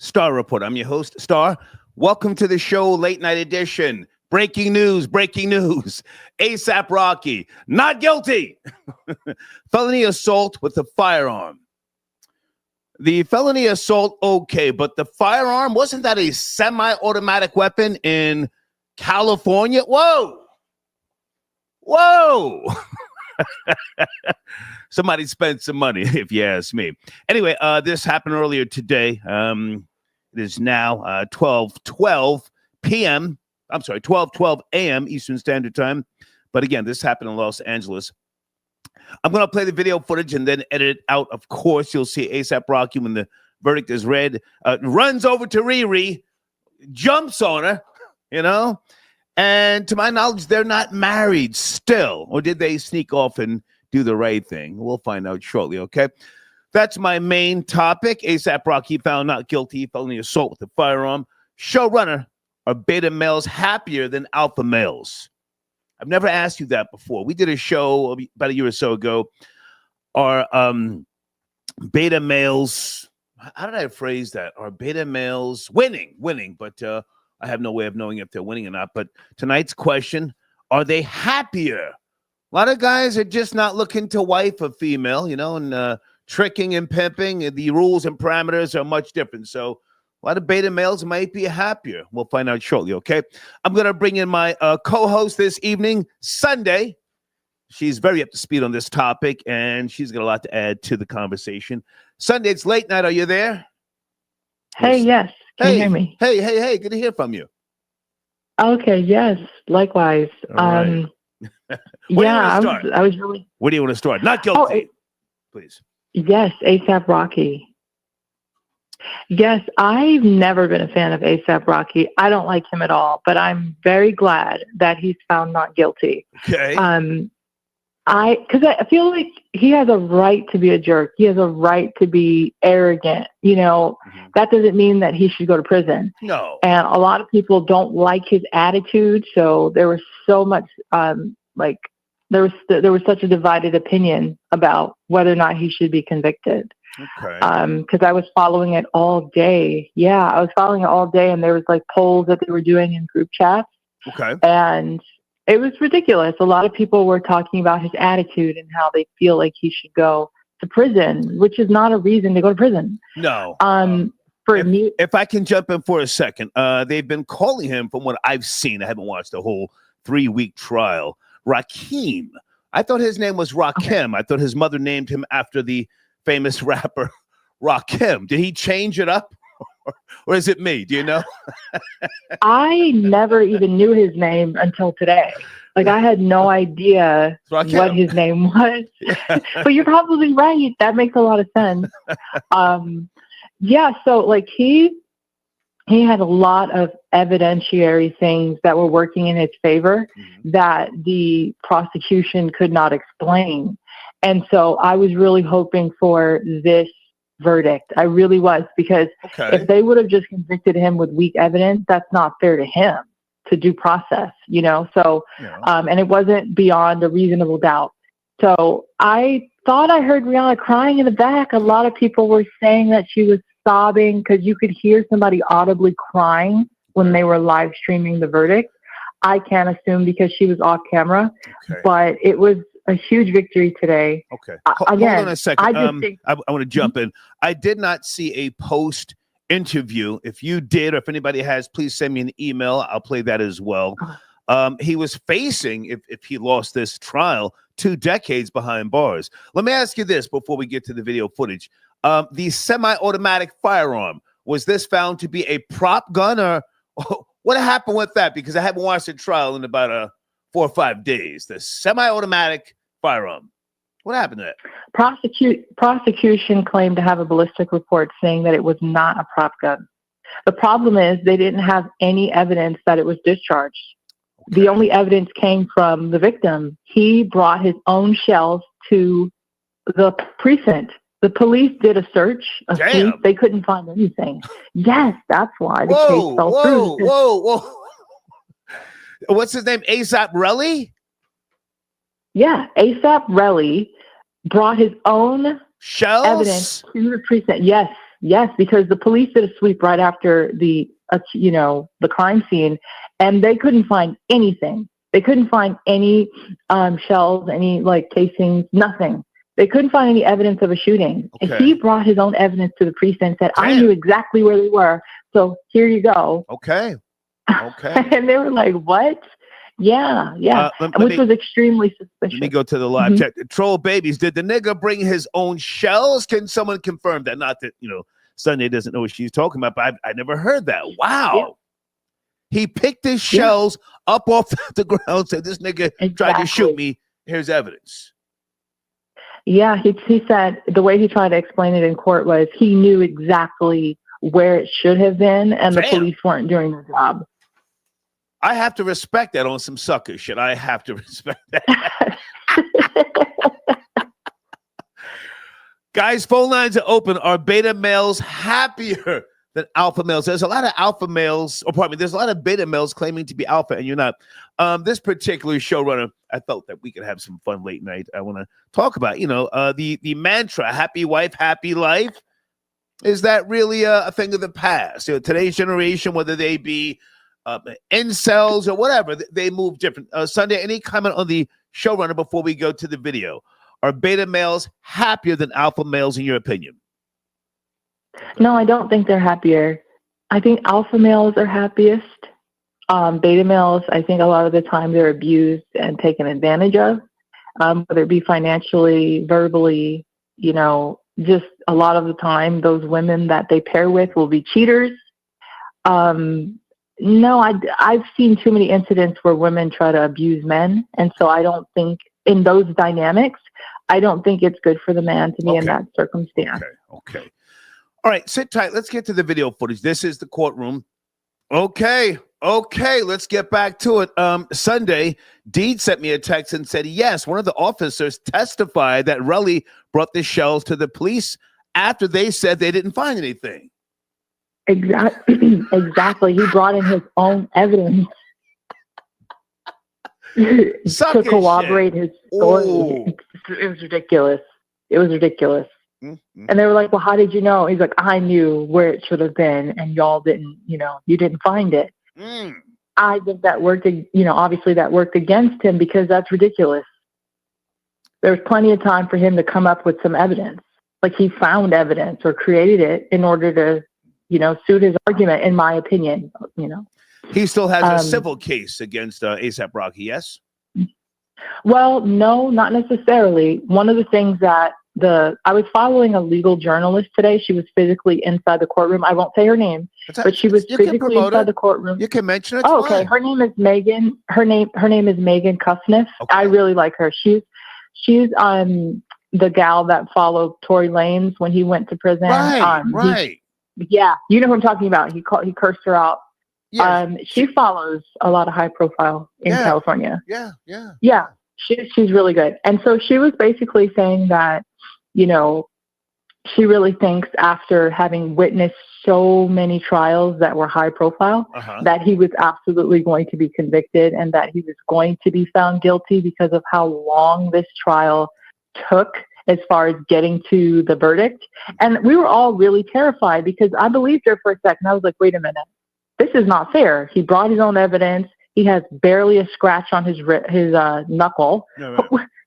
Star Report. I'm your host, Star. Welcome to the show, late night edition. Breaking news, ASAP Rocky, not guilty. Felony assault with a firearm. The felony assault, okay, but the firearm, wasn't that a semi-automatic weapon in California? Whoa. Somebody spent some money, if you ask me. Anyway, this happened earlier today. It is now 12:12 p.m. I'm sorry, 12:12 a.m. Eastern Standard Time. But again, this happened in Los Angeles. I'm going to play the video footage and then edit it out. Of course, you'll see ASAP Rocky when the verdict is read. Runs over to Riri, jumps on her, And to my knowledge, they're not married still. Or did they sneak off and do the right thing? We'll find out shortly, okay? That's my main topic. ASAP Rocky found not guilty, felony assault with a firearm. Showrunner, are beta males happier than alpha males? I've never asked you that before. We did a show about a year or so ago. Are beta males, how did I phrase that? Are beta males winning? But I have no way of knowing if they're winning or not. But tonight's question, are they happier? A lot of guys are just not looking to wife a female, and tricking and pimping. The rules and parameters are much different. So a lot of beta males might be happier. We'll find out shortly, okay? I'm going to bring in my co-host this evening, Sunday. She's very up to speed on this topic, and she's got a lot to add to the conversation. Sunday, it's late night. Are you there? Hey, yes. Can you hear me? Hey. Good to hear from you. Okay, yes. Likewise. Right. I was really... Where do you want to start? Not guilty, please. Yes, ASAP Rocky. Yes, I've never been a fan of ASAP Rocky. I don't like him at all, but I'm very glad that he's found not guilty. Okay. Because I feel like he has a right to be a jerk. He has a right to be arrogant. That doesn't mean that he should go to prison. No. And a lot of people don't like his attitude. So there was so much, there was such a divided opinion about whether or not he should be convicted. Okay. Because I was following it all day. Yeah, I was following it all day, and there was polls that they were doing in group chats. Okay. And it was ridiculous. A lot of people were talking about his attitude and how they feel like he should go to prison, which is not a reason to go to prison. No. If I can jump in for a second, they've been calling him, from what I've seen, I haven't watched the whole 3-week trial, Rakim. I thought his name was Rakim. Okay. I thought his mother named him after the famous rapper Rakim. Did he change it up? Or is it me? Do you know? I never even knew his name until today. I had no idea what his name was. Yeah. But you're probably right. That makes a lot of sense. So he had a lot of evidentiary things that were working in his favor that the prosecution could not explain. And so I was really hoping for this verdict. I really was, because if they would have just convicted him with weak evidence, that's not fair to him, to due process, So, and it wasn't beyond a reasonable doubt. So I thought I heard Rihanna crying in the back. A lot of people were saying that she was sobbing, because you could hear somebody audibly crying when they were live streaming the verdict. I can't assume because she was off camera, but it was a huge victory today. Okay. Hold on a second. I want to jump in. I did not see a post interview. If you did, or if anybody has, please send me an email. I'll play that as well. He was facing, if he lost this trial, 2 decades behind bars. Let me ask you this before we get to the video footage. The semi-automatic firearm, was this found to be a prop gun, or what happened with that? Because I haven't watched the trial in about 4 or 5 days. The semi-automatic firearm. What happened to that? Prosecution claimed to have a ballistic report saying that it was not a prop gun. The problem is they didn't have any evidence that it was discharged. The only evidence came from the victim. He brought his own shells to the precinct. The police did a search, sweep. They couldn't find anything. Yes, that's why the case fell through. Whoa. What's his name? ASAP Rocky? Yeah, ASAP Rocky brought his own shells evidence to the precinct. Yes, Yes, because the police did a sweep right after the crime scene, and they couldn't find anything. They couldn't find any shells, any like casings, nothing. They couldn't find any evidence of a shooting. Okay. He brought his own evidence to the precinct and said, I Damn. knew exactly where they were. So here you go. Okay. Okay. And they were like, what? Yeah. Which was extremely suspicious. Let me go to the live chat. Troll Babies, did the nigga bring his own shells? Can someone confirm that? Not that, Sunday doesn't know what she's talking about, but I never heard that. Wow. Yeah. He picked his shells up off the ground, said, this nigga tried to shoot me. Here's evidence. Yeah, he said the way he tried to explain it in court was he knew exactly where it should have been, and the police weren't doing their job. I have to respect that on some sucker shit. I have to respect that. Guys, phone lines are open. Are beta males happier than alpha males? There's a lot of alpha males, there's a lot of beta males claiming to be alpha, and you're not. This particular showrunner, I felt that we could have some fun late night. I want to talk about, the mantra, happy wife, happy life. Is that really a thing of the past? Today's generation, whether they be incels or whatever, they move different. Sunday, any comment on the showrunner before we go to the video? Are beta males happier than alpha males in your opinion? No, I don't think they're happier. I think alpha males are happiest. Beta males, I think a lot of the time they're abused and taken advantage of, whether it be financially, verbally, just a lot of the time those women that they pair with will be cheaters. No, I've seen too many incidents where women try to abuse men. And so I don't think in those dynamics, I don't think it's good for the man to be in that circumstance. Okay. All right, sit tight. Let's get to the video footage. This is the courtroom. Okay, let's get back to it. Sunday, Deed sent me a text and said, yes, one of the officers testified that Relly brought the shells to the police after they said they didn't find anything. Exactly. He brought in his own evidence to corroborate his story. Ooh. It was ridiculous. Mm-hmm. And they were like, well, how did you know? He's like, I knew where it should have been, and y'all didn't, you didn't find it. I think that worked, obviously that worked against him because that's ridiculous. There was plenty of time for him to come up with some evidence. Like he found evidence or created it in order to, suit his argument, in my opinion, He still has a civil case against A$AP Rocky, yes? Well, no, not necessarily. One of the things that I was following a legal journalist today. She was physically inside the courtroom. I won't say her name, but she was physically inside the courtroom. You can mention it. Oh, okay. Her name is Megan. Her name is Megan Kusniff. Okay. I really like her. She's the gal that followed Tory Lanez when he went to prison. Right. Yeah, you know who I'm talking about. He cursed her out. Yeah. She follows a lot of high profile in California. Yeah. She's really good. And so she was basically saying that, she really thinks after having witnessed so many trials that were high profile, that he was absolutely going to be convicted and that he was going to be found guilty because of how long this trial took as far as getting to the verdict. And we were all really terrified because I believed her for a second. I was like, wait a minute, this is not fair. He brought his own evidence. He has barely a scratch on his knuckle. No.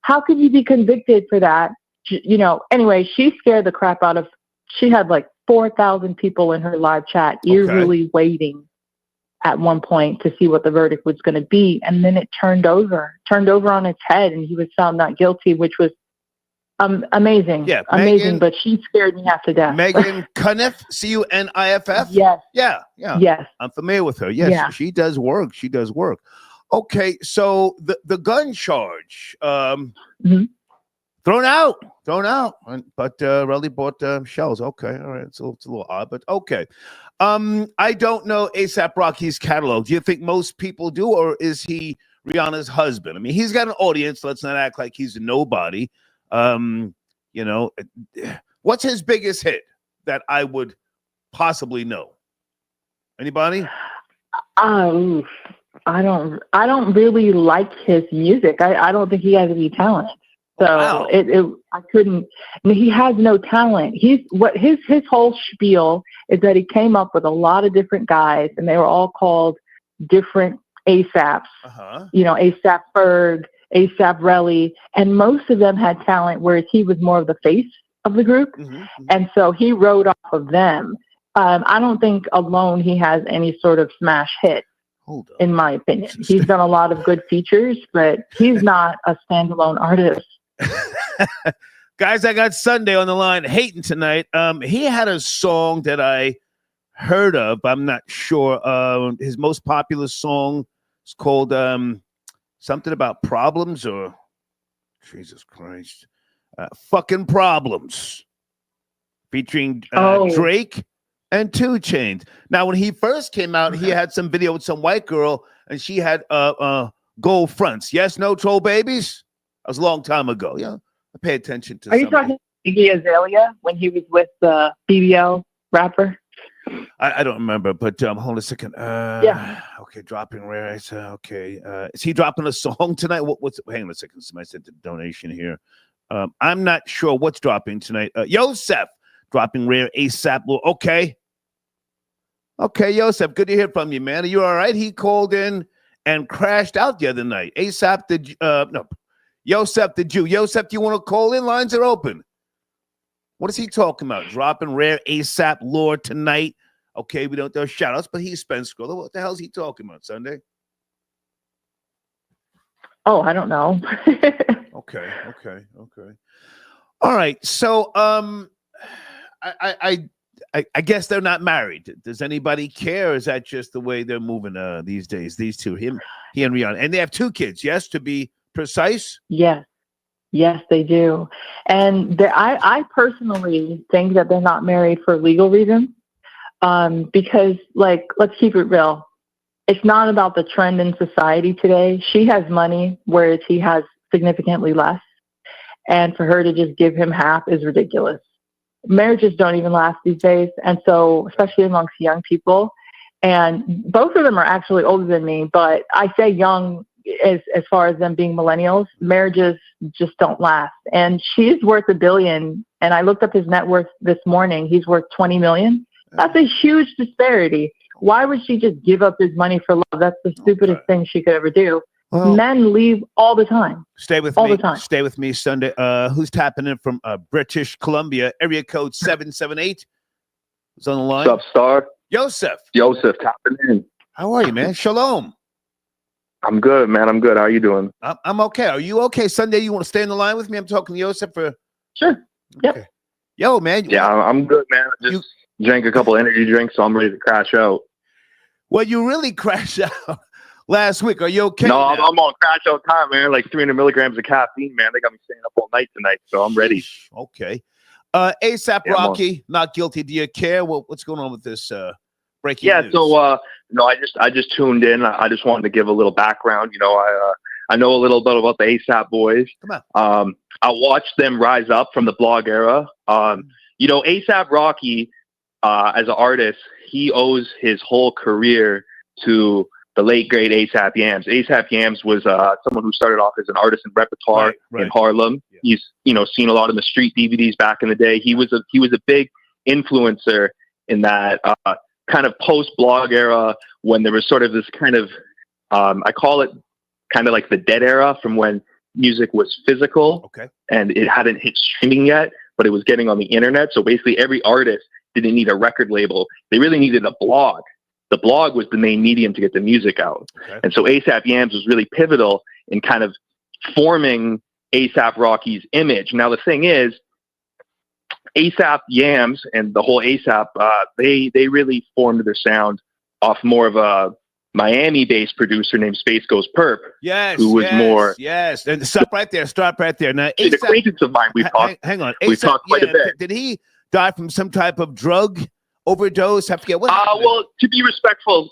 How could you be convicted for that? Anyway, she scared the crap out of, she had like 4,000 people in her live chat, eagerly waiting at one point to see what the verdict was going to be. And then it turned over on its head and he was found not guilty, which was amazing. Yeah. Amazing. But she scared me half to death. Megan Cuniff, Cuniff? Yes. Yeah. Yes. I'm familiar with her. Yes. She does work. Okay. So the gun charge, thrown out, but Relly bought shells. Okay. All right. It's a little odd, but okay. I don't know A$AP Rocky's catalog. Do you think most people do, or is he Rihanna's husband? I mean, he's got an audience. Let's not act like he's a nobody. What's his biggest hit that I would possibly know? Anybody? I don't really like his music. I don't think he has any talent. So Wow. I couldn't. I mean, he has no talent. His whole spiel is that he came up with a lot of different guys, and they were all called different ASAPs. ASAP Ferg, ASAP Relly, and most of them had talent, whereas he was more of the face of the group. And so he rode off of them. I don't think alone he has any sort of smash hit. In my opinion, he's done a lot of good features, but he's not a standalone artist. Guys, I got Sunday on the line, Hayden tonight. He had a song that I heard of. I'm not sure. His most popular song is called something about problems, or Jesus Christ, fucking problems, featuring Drake and 2 Chainz. Now, when he first came out, he had some video with some white girl, and she had gold fronts. Yes, no, troll babies. That was a long time ago. Yeah, I pay attention to. Are you talking Iggy Azalea when he was with the BBL rapper? I don't remember, but hold on a second. Yeah. Okay, dropping rare. Okay. Is he dropping a song tonight? Hang on a second. Somebody sent a donation here. I'm not sure what's dropping tonight. Yosef dropping rare ASAP. Okay, Yosef, good to hear from you, man. Are you all right? He called in and crashed out the other night. Yosef the Jew. Yosef, do you want to call in? Lines are open. What is he talking about? Dropping rare ASAP lore tonight. Okay, we don't do shout outs, but he's Spence Scroller. What the hell is he talking about, Sunday? Oh, I don't know. Okay. All right. So I guess they're not married. Does anybody care? Or is that just the way they're moving these days? These two, he and Rihanna. And they have 2 kids, yes, to be precise? Yes, they do. And I personally think that they're not married for legal reasons. Because, let's keep it real. It's not about the trend in society today. She has money, whereas he has significantly less. And for her to just give him half is ridiculous. Marriages don't even last these days. And so, especially amongst young people, and both of them are actually older than me, but I say young as far as them being millennials, marriages just don't last. And she's worth $1 billion. And I looked up his net worth this morning. He's worth $20 million. That's a huge disparity. Why would she just give up his money for love? That's the stupidest thing she could ever do. Well, men leave all the time. Stay with me. Stay with me, Sunday. Who's tapping in from British Columbia? Area code 778. Who's on the line? What's up, Star? Yosef, tapping in. How are you, man? Shalom. I'm good, man. I'm good. How are you doing? I'm okay. Are you okay? Sunday, you want to stay on the line with me? I'm talking to Yosef for... Sure. Yep. Okay. Yo, man. Yeah, I'm good, man. I just drank a couple energy drinks, so I'm ready to crash out. Well, you really crashed out last week. Are you okay? No, I'm on crash out time, man. Like 300 milligrams of caffeine, man. They got me staying up all night tonight, so I'm ready. Okay. ASAP Rocky, not guilty. Do you care? What's going on with this breaking news? So no, I just tuned in. I just wanted to give a little background. I know a little bit about the ASAP boys. Come on. I watched them rise up from the blog era. ASAP Rocky, as an artist, he owes his whole career to the late great ASAP Yams. ASAP Yams was someone who started off as an artist in repertoire in Harlem. Yeah. He's seen a lot of the street DVDs back in the day. He was a big influencer in that kind of post-blog era when there was sort of this kind of I call it kind of like the dead era from when music was physical and it hadn't hit streaming yet, but it was getting on the internet. So basically every artist didn't need a record label. They really needed a blog. The blog was the main medium to get the music out. And so ASAP Yams was really pivotal in kind of forming ASAP Rocky's image. Now, the thing is, ASAP Yams and the whole ASAP, they really formed their sound off more of a Miami-based producer named Space Ghost Perp. Who was more... Yes, and stop right there. Now, ASAP, an acquaintance of mine, we've talked. Hang on. We've talked quite a bit. Did he die from some type of drug overdose? I forget what. Well, to be respectful,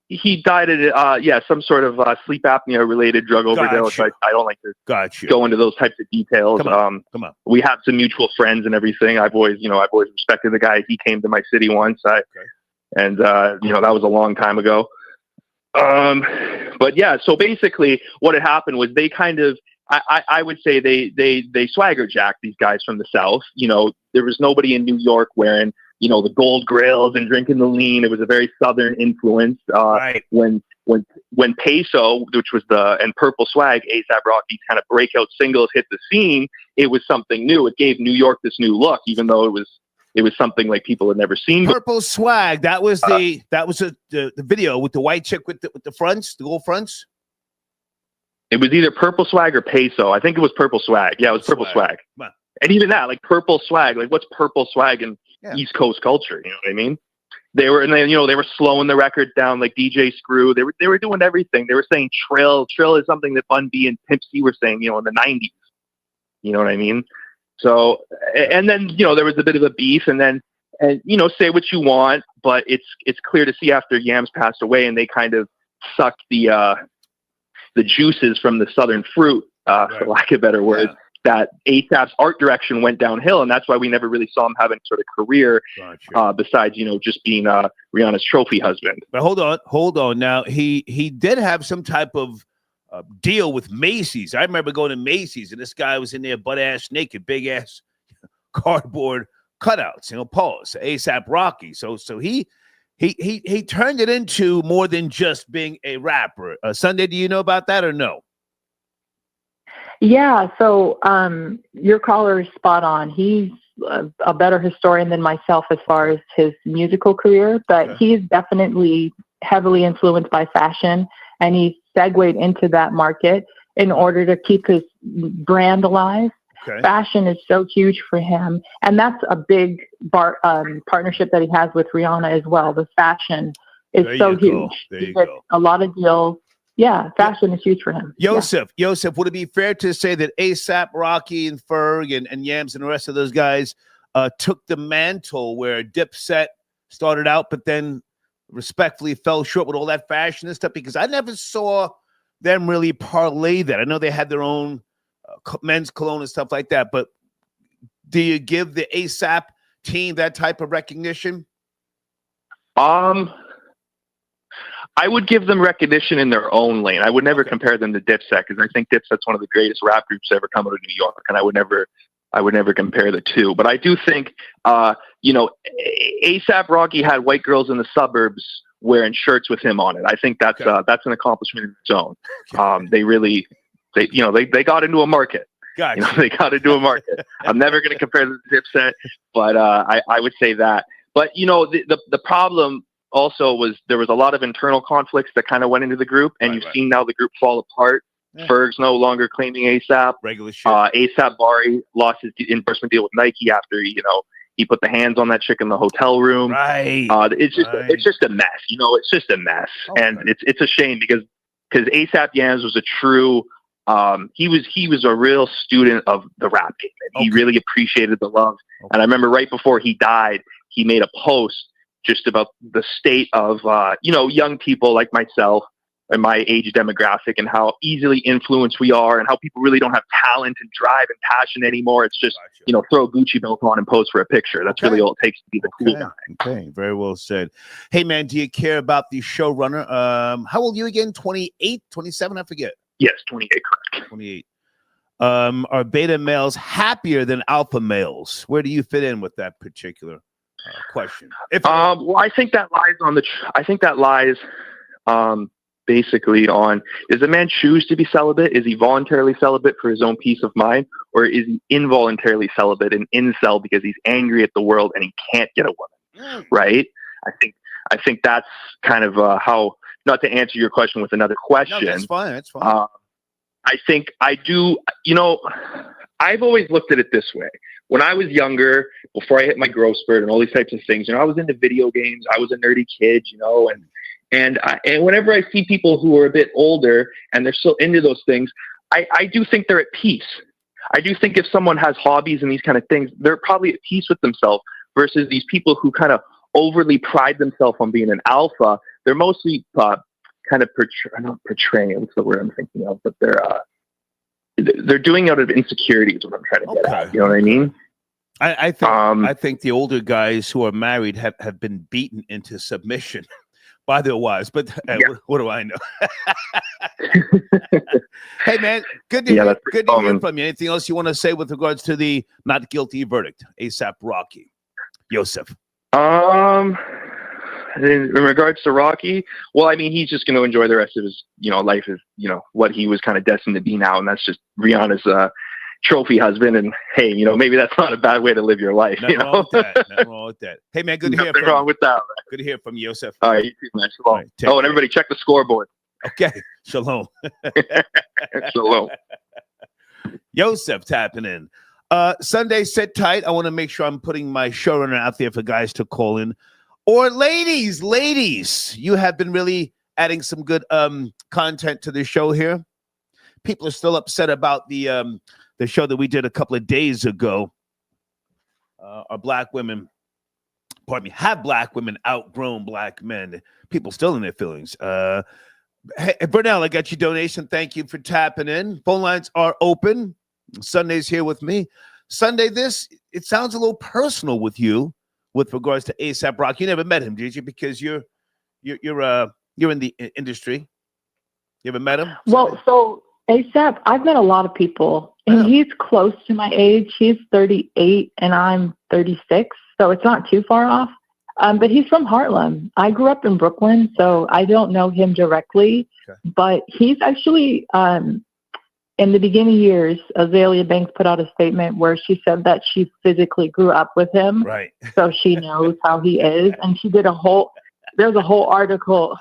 he died at some sort of sleep apnea related drug overdose. I don't like to go into those types of details. Come on. We have some mutual friends and everything. I've always respected the guy. He came to my city once. And that was a long time ago. But yeah, so basically what had happened was they kind of I would say they swagger jacked these guys from the South. You know, there was nobody in New York wearing, you know, the gold grills and drinking the lean. It was a very Southern influence. Right. When Peso, which was and Purple Swag, A$AP Rocky's kind of breakout singles hit the scene, it was something new. It gave New York this new look, even though it was something like people had never seen. Purple Swag. That was the video with the white chick with the fronts, the gold fronts. It was either Purple Swag or Peso. I think it was Purple Swag. Yeah, it was Purple Swag. Wow. And even that, like Purple Swag, like what's Purple Swag in East Coast culture? You know what I mean? They were slowing the record down like DJ Screw. They were doing everything. They were saying trill. Trill is something that Bun B and Pimp C were saying, you know, in the 90s. You know what I mean? So, and then, you know, there was a bit of a beef, and you know, say what you want, but it's clear to see after Yams passed away and they kind of sucked the juices from the Southern fruit, for lack of better words, that A$AP's art direction went downhill. And that's why we never really saw him have any sort of career, besides, you know, just being Rihanna's trophy husband. But hold on. Now, he did have some type of deal with Macy's. I remember going to Macy's and this guy was in there butt-ass naked, big-ass cardboard cutouts, you know, pause, A$AP Rocky. So he turned it into more than just being a rapper. Sunday, do you know about that or no? Yeah, so your caller is spot on. He's a better historian than myself as far as his musical career, but he's definitely heavily influenced by fashion, and he segued into that market in order to keep his brand alive. Okay. Fashion is so huge for him, and that's a big partnership that he has with Rihanna as well. The fashion is so huge. He gets a lot of deals. Yeah, fashion is huge for him. Yosef, would it be fair to say that A$AP, Rocky, and Ferg, and Yams, and the rest of those guys took the mantle where Dipset started out, but then respectfully fell short with all that fashion and stuff? Because I never saw them really parlay that. I know they had their own men's cologne and stuff like that, but do you give the A$AP team that type of recognition? I would give them recognition in their own lane. I would never compare them to Dipset, because I think Dipset's one of the greatest rap groups to ever come out of New York, and I would never compare the two. But I do think, you know, A$AP Rocky had white girls in the suburbs wearing shirts with him on it. I think that's an accomplishment in its own. They got into a market. Gotcha. You know, they got into a market. I'm never going to compare them to Dipset, but I would say that. But you know, the problem also was there was a lot of internal conflicts that kind of went into the group, and you've seen now the group fall apart. Yeah. Ferg's no longer claiming A$AP. Regular shit. A$AP Bari lost his endorsement deal with Nike after he put the hands on that chick in the hotel room. Right. It's just a mess. You know, it's just a mess, and it's a shame because A$AP Yams was a true. He was a real student of the rap game. He really appreciated the love. And I remember right before he died, he made a post just about the state of, young people like myself and my age demographic, and how easily influenced we are, and how people really don't have talent and drive and passion anymore. It's just, throw a Gucci belt on and pose for a picture. That's really all it takes to be the cool guy. Okay, very well said. Hey, man, do you care about the showrunner? How old are you again? 28, 27? I forget. Yes, 28, correct. 28. Are beta males happier than alpha males? Where do you fit in with that particular question? Well, I think that lies basically on, does a man choose to be celibate? Is he voluntarily celibate for his own peace of mind, or is he involuntarily celibate and incel because he's angry at the world and he can't get a woman? Right? I think that's kind of how. Not to answer your question with another question. No, that's fine. That's fine. I think I do. I've always looked at it this way. When I was younger, before I hit my growth spurt and all these types of things, I was into video games. I was a nerdy kid, and whenever I see people who are a bit older and they're still into those things, I do think they're at peace. I do think if someone has hobbies and these kind of things, they're probably at peace with themselves, versus these people who kind of overly pride themselves on being an alpha. They're mostly kind of portraying. What's the word I'm thinking of? But they're doing out of insecurity is what I'm trying to get at. You know what I mean? I think the older guys who are married have been beaten into submission by their wives. But hey, what do I know? Hey, man, good to hear from you. Anything else you want to say with regards to the not guilty verdict? ASAP Rocky. Yosef. In regards to Rocky, well, I mean, he's just going to enjoy the rest of his, life is, what he was kind of destined to be now. And that's just Rihanna's trophy husband. And hey, maybe that's not a bad way to live your life. Nothing wrong with that. Hey, man, good to hear from you. Nothing wrong with that, man. Good to hear from you, Yosef. All right, you too, man. Shalom. Right, and everybody check the scoreboard. Okay. Shalom. Shalom. Yosef tapping in. Sunday, sit tight. I want to make sure I'm putting my showrunner out there for guys to call in. Or ladies, you have been really adding some good content to the show here. People are still upset about the show that we did a couple of days ago. Are black women, have black women outgrown black men? People still in their feelings. Hey, Bernal, I got your donation. Thank you for tapping in. Phone lines are open. Sunday's here with me. Sunday, it sounds a little personal with you with regards to ASAP Rocky. You never met him, did you? Because you're in the industry. You ever met him? Well, so ASAP, I've met a lot of people, and he's close to my age. He's 38, and I'm 36, so it's not too far off. But he's from Harlem. I grew up in Brooklyn, so I don't know him directly. Okay. But he's actually, in the beginning years, Azalea Banks put out a statement where she said that she physically grew up with him. Right. So she knows how he is. And she did there's a whole article.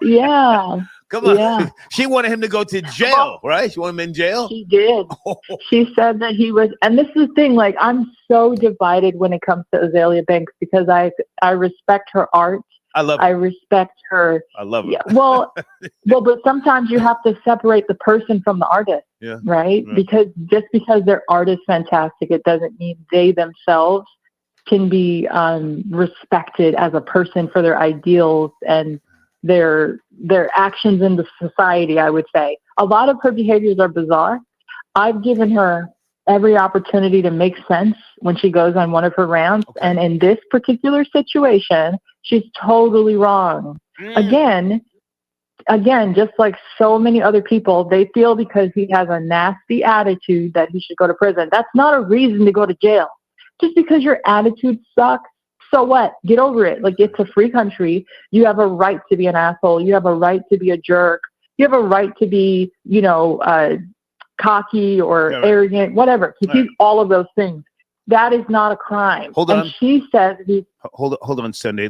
Yeah. Come on. Yeah. She wanted him to go to jail, right? She wanted him in jail? She did. She said that he was, and this is the thing, like, I'm so divided when it comes to Azalea Banks because I respect her art. I love it. I respect her. I love it. Yeah, well, but sometimes you have to separate the person from the artist, right? Yeah. Because just because their art is fantastic, it doesn't mean they themselves can be respected as a person for their ideals and their actions in the society, I would say. A lot of her behaviors are bizarre. I've given her every opportunity to make sense when she goes on one of her rants. Okay. And in this particular situation, she's totally wrong. Again, just like so many other people, they feel because he has a nasty attitude that he should go to prison. That's not a reason to go to jail. Just because your attitude sucks, so what? Get over it. Like, it's a free country. You have a right to be an asshole. You have a right to be a jerk. You have a right to be, cocky or arrogant, whatever. He's all of those things. That is not a crime. Hold on. And she says hold on, Sunday.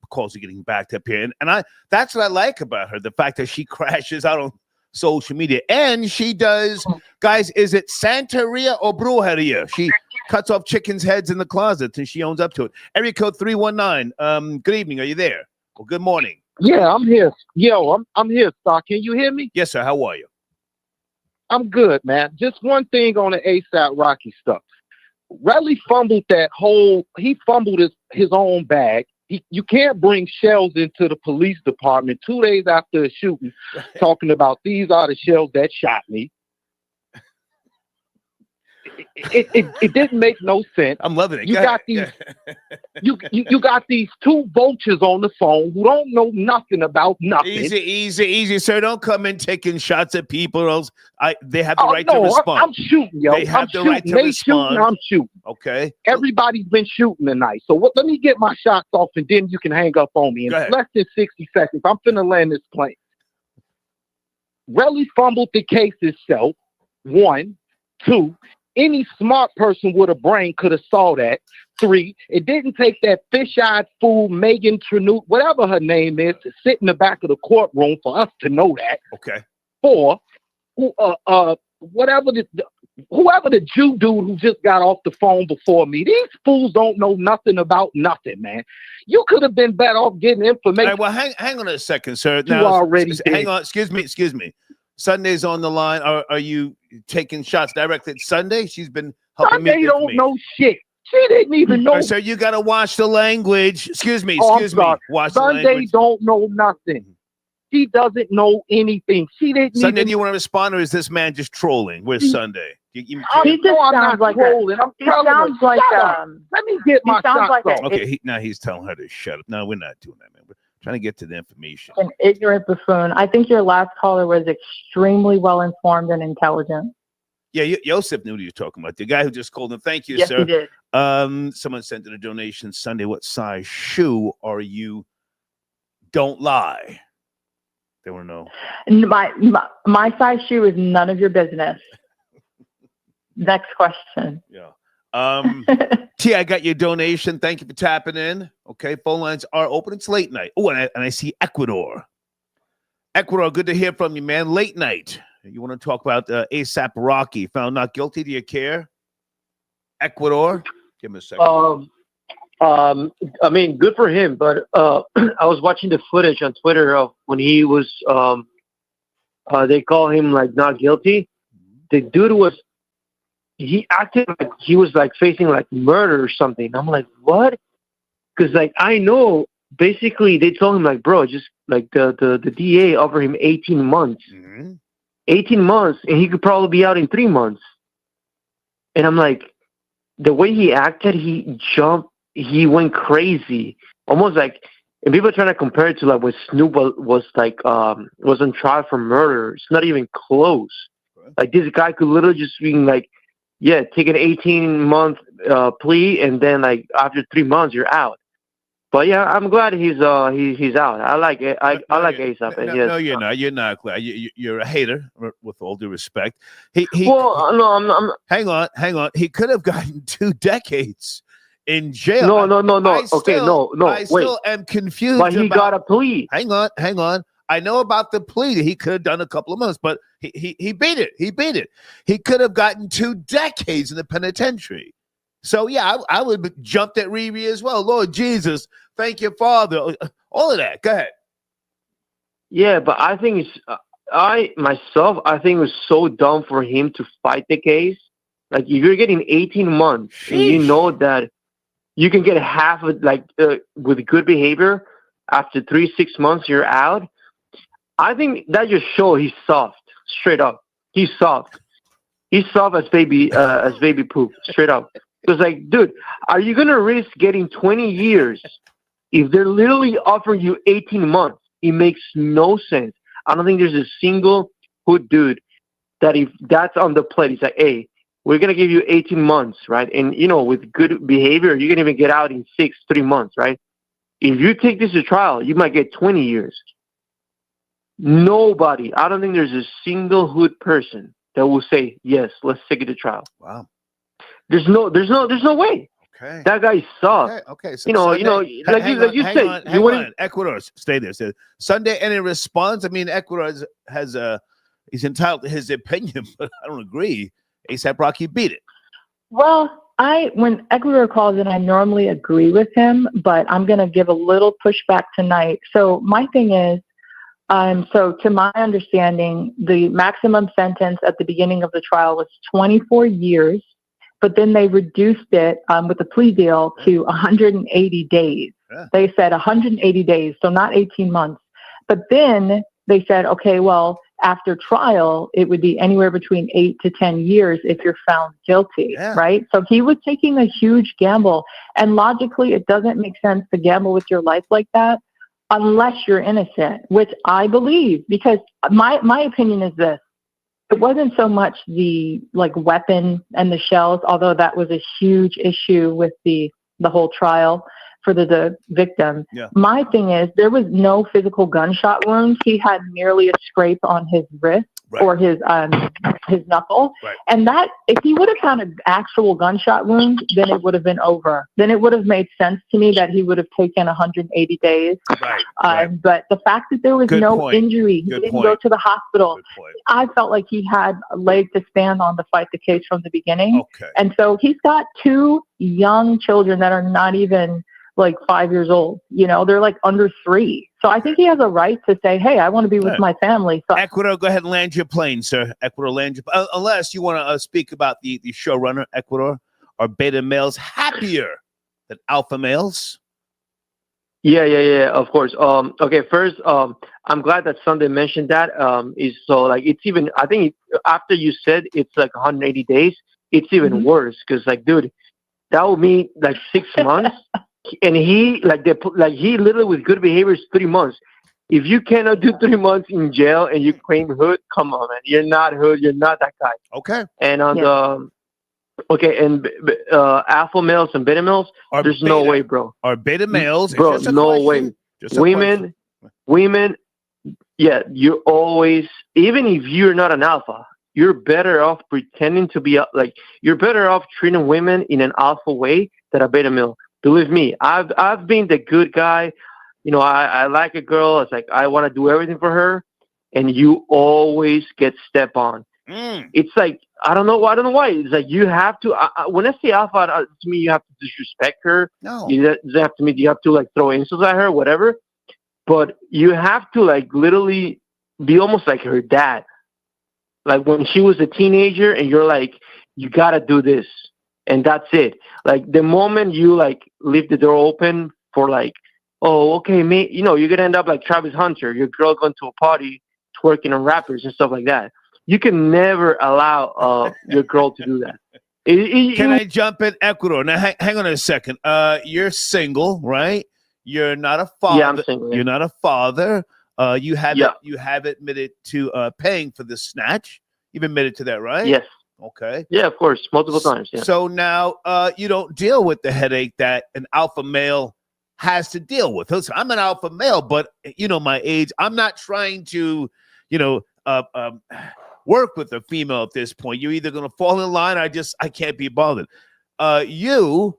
Calls are getting backed up here, and that's what I like about her: the fact that she crashes out on social media, and she does. Guys, is it Santeria or Brujeria? She cuts off chickens' heads in the closet, and she owns up to it. Area code 319. Good evening. Are you there? Well, good morning. Yeah, I'm here. Yo, I'm here, Stock. Can you hear me? Yes, sir. How are you? I'm good, man. Just one thing on the ASAP Rocky stuff. Relly fumbled he fumbled his own bag. You can't bring shells into the police department 2 days after a shooting talking about these are the shells that shot me. It didn't make no sense. I'm loving it. You got these you got these two vultures on the phone who don't know nothing about nothing. Easy, sir. Don't come in taking shots at people, or else they have the right to respond. I'm shooting, yo. They have the right to respond. I'm shooting. Okay. Everybody's been shooting tonight. So let me get my shots off, and then you can hang up on me. In less than 60 seconds, I'm finna land this plane. Relly fumbled the case itself. 1, 2. Any smart person with a brain could have saw that. 3, it didn't take that fish-eyed fool, Megan Trenoot, whatever her name is, to sit in the back of the courtroom for us to know that. Okay. 4, whoever the Jew dude who just got off the phone before me, these fools don't know nothing about nothing, man. You could have been better off getting information. All right, well, hang on a second, sir. Hang on. Excuse me. Sunday's on the line. Are you taking shots directed at Sunday? She's been helping Sunday me. Don't know shit. She didn't even know. So you got to watch the language. Excuse me. Watch Sunday the language. Don't know nothing. She doesn't know anything. She didn't. Sunday, do you want to respond, or is this man just trolling? Where's Sunday? He just sounds like trolling. I'm he telling sounds her, like shut up. Let me get my sounds shots like off. Okay, now he's telling her to shut up. No, we're not doing that, man. We're trying to get to the information. an ignorant buffoon. I think your last caller was extremely well informed and intelligent. Yeah, Yosef knew what he was talking about. The guy who just called him. Thank you, Yes, sir. he did. Someone sent in a donation Sunday. What size shoe are you? Don't lie. They want to know. My size shoe is none of your business. Next question. Yeah. T, I got your donation. Thank you for tapping in. Okay, phone lines are open. It's late night. Oh, and I see Ecuador. Ecuador, good to hear from you, man. Late night. You want to talk about ASAP Rocky found not guilty? Do you care? Ecuador. Give me a second. I mean, good for him, but I was watching the footage on Twitter of when he was, they call him like not guilty. The dude he acted like he was like facing like murder or something. I'm like, what? Because like I know, basically they told him like, bro, just like the DA offered him 18 months. Mm-hmm. 18 months, and he could probably be out in 3 months. And I'm like, the way he acted, he jumped. He went crazy, almost like, and people are trying to compare it to like when Snoop was on trial for murder. It's not even close. Like this guy could literally just be like, yeah, take an 18-month plea, and then like after 3 months you're out. But yeah, I'm glad he's out. I like it. I like ASAP. No, you're not. You're not glad. You're a hater, with all due respect. Well, no, I'm. Hang on. He could have gotten 2 decades in jail. No. Okay, no. I still am confused. But he got a plea. Hang on. I know about the plea. He could have done a couple of months, but he beat it. He could have gotten 2 decades in the penitentiary. So yeah, I would have jumped at Riri as well. Lord Jesus, thank you, Father. All of that. Go ahead. Yeah, but I think I think it was so dumb for him to fight the case. Like, if you're getting 18 months, and you know that you can get half of with good behavior after 3-6 months, you're out. I think that just shows he's soft. Straight up, he's soft. He's soft as baby poop. Straight up. It's like, dude, are you gonna risk getting 20 years if they're literally offering you 18 months? It makes no sense. I don't think there's a single hood dude that if that's on the plate, he's like, hey, we're gonna give you 18 months, right? And with good behavior, you can even get out in 3 months, right? If you take this to trial, you might get 20 years. Nobody. I don't think there's a single hood person that will say, yes, let's take it to trial. Wow. There's no way. Okay. That guy's soft. Okay. So like you said, hang on. Ecuador, stay there. So Sunday, any response? I mean, Ecuador he's entitled to his opinion, but I don't agree. ASAP Rocky beat it. Well, when Ecuador calls in, I normally agree with him, but I'm going to give a little pushback tonight. So my thing is, so to my understanding, the maximum sentence at the beginning of the trial was 24 years, but then they reduced it with the plea deal to 180 days. Yeah. They said 180 days, so not 18 months. But then they said, okay, well, after trial, it would be anywhere between 8 to 10 years if you're found guilty, right? So he was taking a huge gamble. And logically, it doesn't make sense to gamble with your life like that unless you're innocent, which I believe, because my opinion is this. It wasn't so much the weapon and the shells, although that was a huge issue with the whole trial for the victim. Yeah. My thing is, there was no physical gunshot wounds. He had merely a scrape on his wrist or his knuckle. Right. And that, if he would have found an actual gunshot wound, then it would have been over. Then it would have made sense to me that he would have taken 180 days. Right. But the fact that there was injury, he didn't go to the hospital. I felt like he had a leg to stand on to fight the case from the beginning. Okay. And so he's got 2 young children that are not even 5 years old. They're under 3. So I think he has a right to say, hey, I want to be with my family. So Ecuador, go ahead and land your plane, sir. Ecuador, land your unless you want to speak about the showrunner, Ecuador. Are beta males happier than alpha males? Yeah. Of course. Okay. First, I'm glad that Sunday mentioned that. Is so like it's even. I think after you said it's like 180 days, it's even worse because like, dude, that would mean like 6 months, and he he literally with good behavior is 3 months. If you cannot do 3 months in jail and you claim hood, come on, man, you're not hood. You're not that guy. Okay. And on the and alpha males and beta males, there's no way, bro. Are beta males? Bro, It's just a no question. way. Just a question. Women, yeah, you always, even if you're not an alpha, you're better off pretending to be like you're better off treating women in an alpha way than a beta male. Believe me, I've been the good guy. You know, I like a girl. It's like I want to do everything for her, and you always get stepped on. It's like I don't know why. It's like you have to. When I say alpha, to me, you have to disrespect her. No, you have to. You have to like throw insults at her, whatever. But you have to like literally be almost like her dad. Like when she was a teenager, and you're like, you gotta do this, and that's it. Like the moment you like leave the door open for like, oh, okay, mate, you know, you're gonna end up like Travis Hunter, your girl going to a party, twerking on rappers and stuff like that. You can never allow your girl to do that. Can I jump in, Ecuador? Now, hang on a second. You're single, right? You're not a father. Yeah, I'm single. Yeah. You're not a father. You have admitted to paying for the snatch. You've admitted to that, right? Yes. Okay. Yeah, of course, multiple times. Yeah. So now you don't deal with the headache that an alpha male has to deal with. Listen, I'm an alpha male, but you know my age. I'm not trying to, work with a female at this point. You're either going to fall in line. I can't be bothered. You,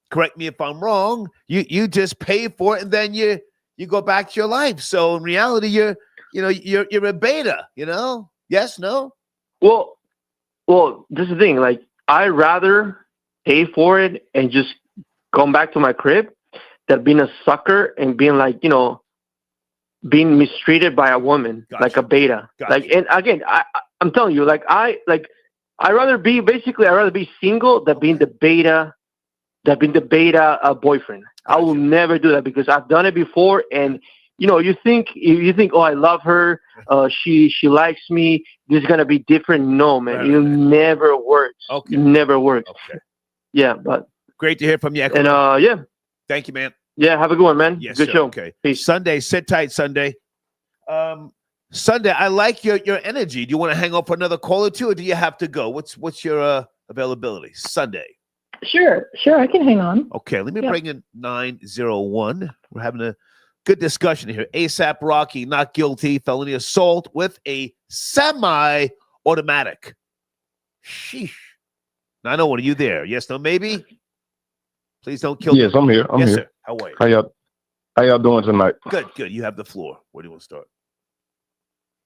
correct me if I'm wrong. You just pay for it and then you go back to your life. So in reality, you're a beta. You know? Yes? No? Well, this is the thing. Like I'd rather pay for it and just come back to my crib than being a sucker and being like, being mistreated by a woman, like a beta. Gotcha. Like, and again, I'm telling you, I'd rather be single than being the beta, boyfriend. Gotcha. I will never do that because I've done it before. And, you think, oh, I love her. She likes me. This is going to be different. No, man, right. It never works. Okay. It never works. Okay. Yeah. But great to hear from you. And, yeah. Thank you, man. Yeah, have a good one, man. Yes, good sir. show. Okay. Peace. Sunday, sit tight, Sunday. Sunday, I like your energy. Do you want to hang up for another call or two, or do you have to go? What's your availability? Sunday. Sure, I can hang on. Okay, let me bring in 901. We're having a good discussion here. ASAP Rocky, not guilty, felony assault with a semi-automatic. Sheesh. 901, are you there? Yes, no, maybe? Please don't kill me. Yes, I'm here. I'm here. Sir. How are you? How y'all doing tonight? Good. You have the floor. Where do you want to start?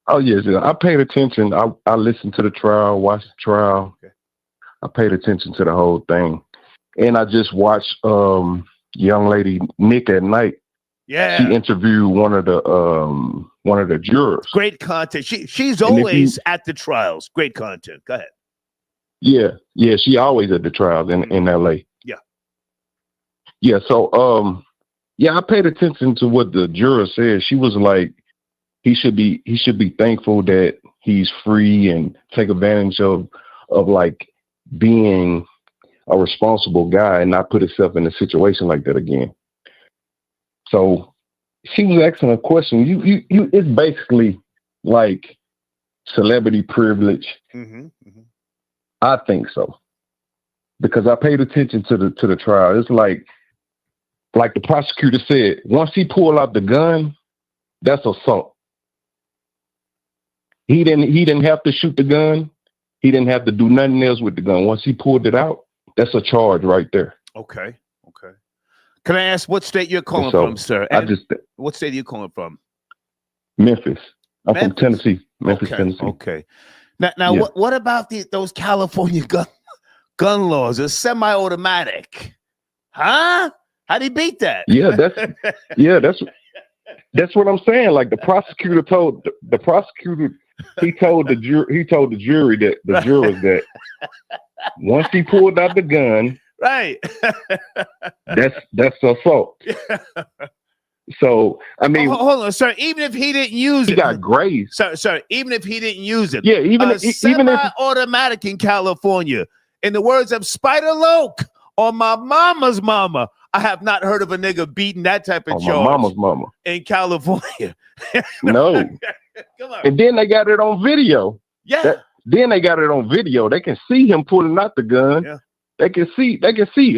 Oh, yes. I paid attention. I listened to the trial, watched the trial. Okay. I paid attention to the whole thing. And I just watched young lady Nick at night. Yeah. She interviewed one of the jurors. Great content. She's always at the trials. Great content. Go ahead. Yeah. She always at the trials in LA. Yeah. So I paid attention to what the juror said. She was like, he should be thankful that he's free and take advantage of like being a responsible guy and not put himself in a situation like that again. So she was asking a question. You it's basically like celebrity privilege. Mm-hmm. I think so. Because I paid attention to the trial. It's like the prosecutor said, once he pulled out the gun, that's assault. He didn't have to shoot the gun. He didn't have to do nothing else with the gun. Once he pulled it out, that's a charge right there. Okay. Can I ask what state you're calling from, sir? What state are you calling from? Memphis. I'm from Tennessee. Memphis, Tennessee. Okay. Now, yeah. What about those California gun laws? A semi-automatic, huh? How do you beat that? Yeah, that's what I'm saying. Like the prosecutor told the prosecutor, he told the jury that the jurors that once he pulled out the gun, right, that's assault. So I mean, hold on, sir. Even if he didn't use it, he got grazed. Sir, even if he didn't use it, Yeah, even if semi-automatic in California. In the words of Spider Loke on my mama's mama, I have not heard of a nigga beating that type of charge. My mama's mama in California. No. Come on. And then they got it on video. Yeah. Then they got it on video. They can see him pulling out the gun. Yeah. They can see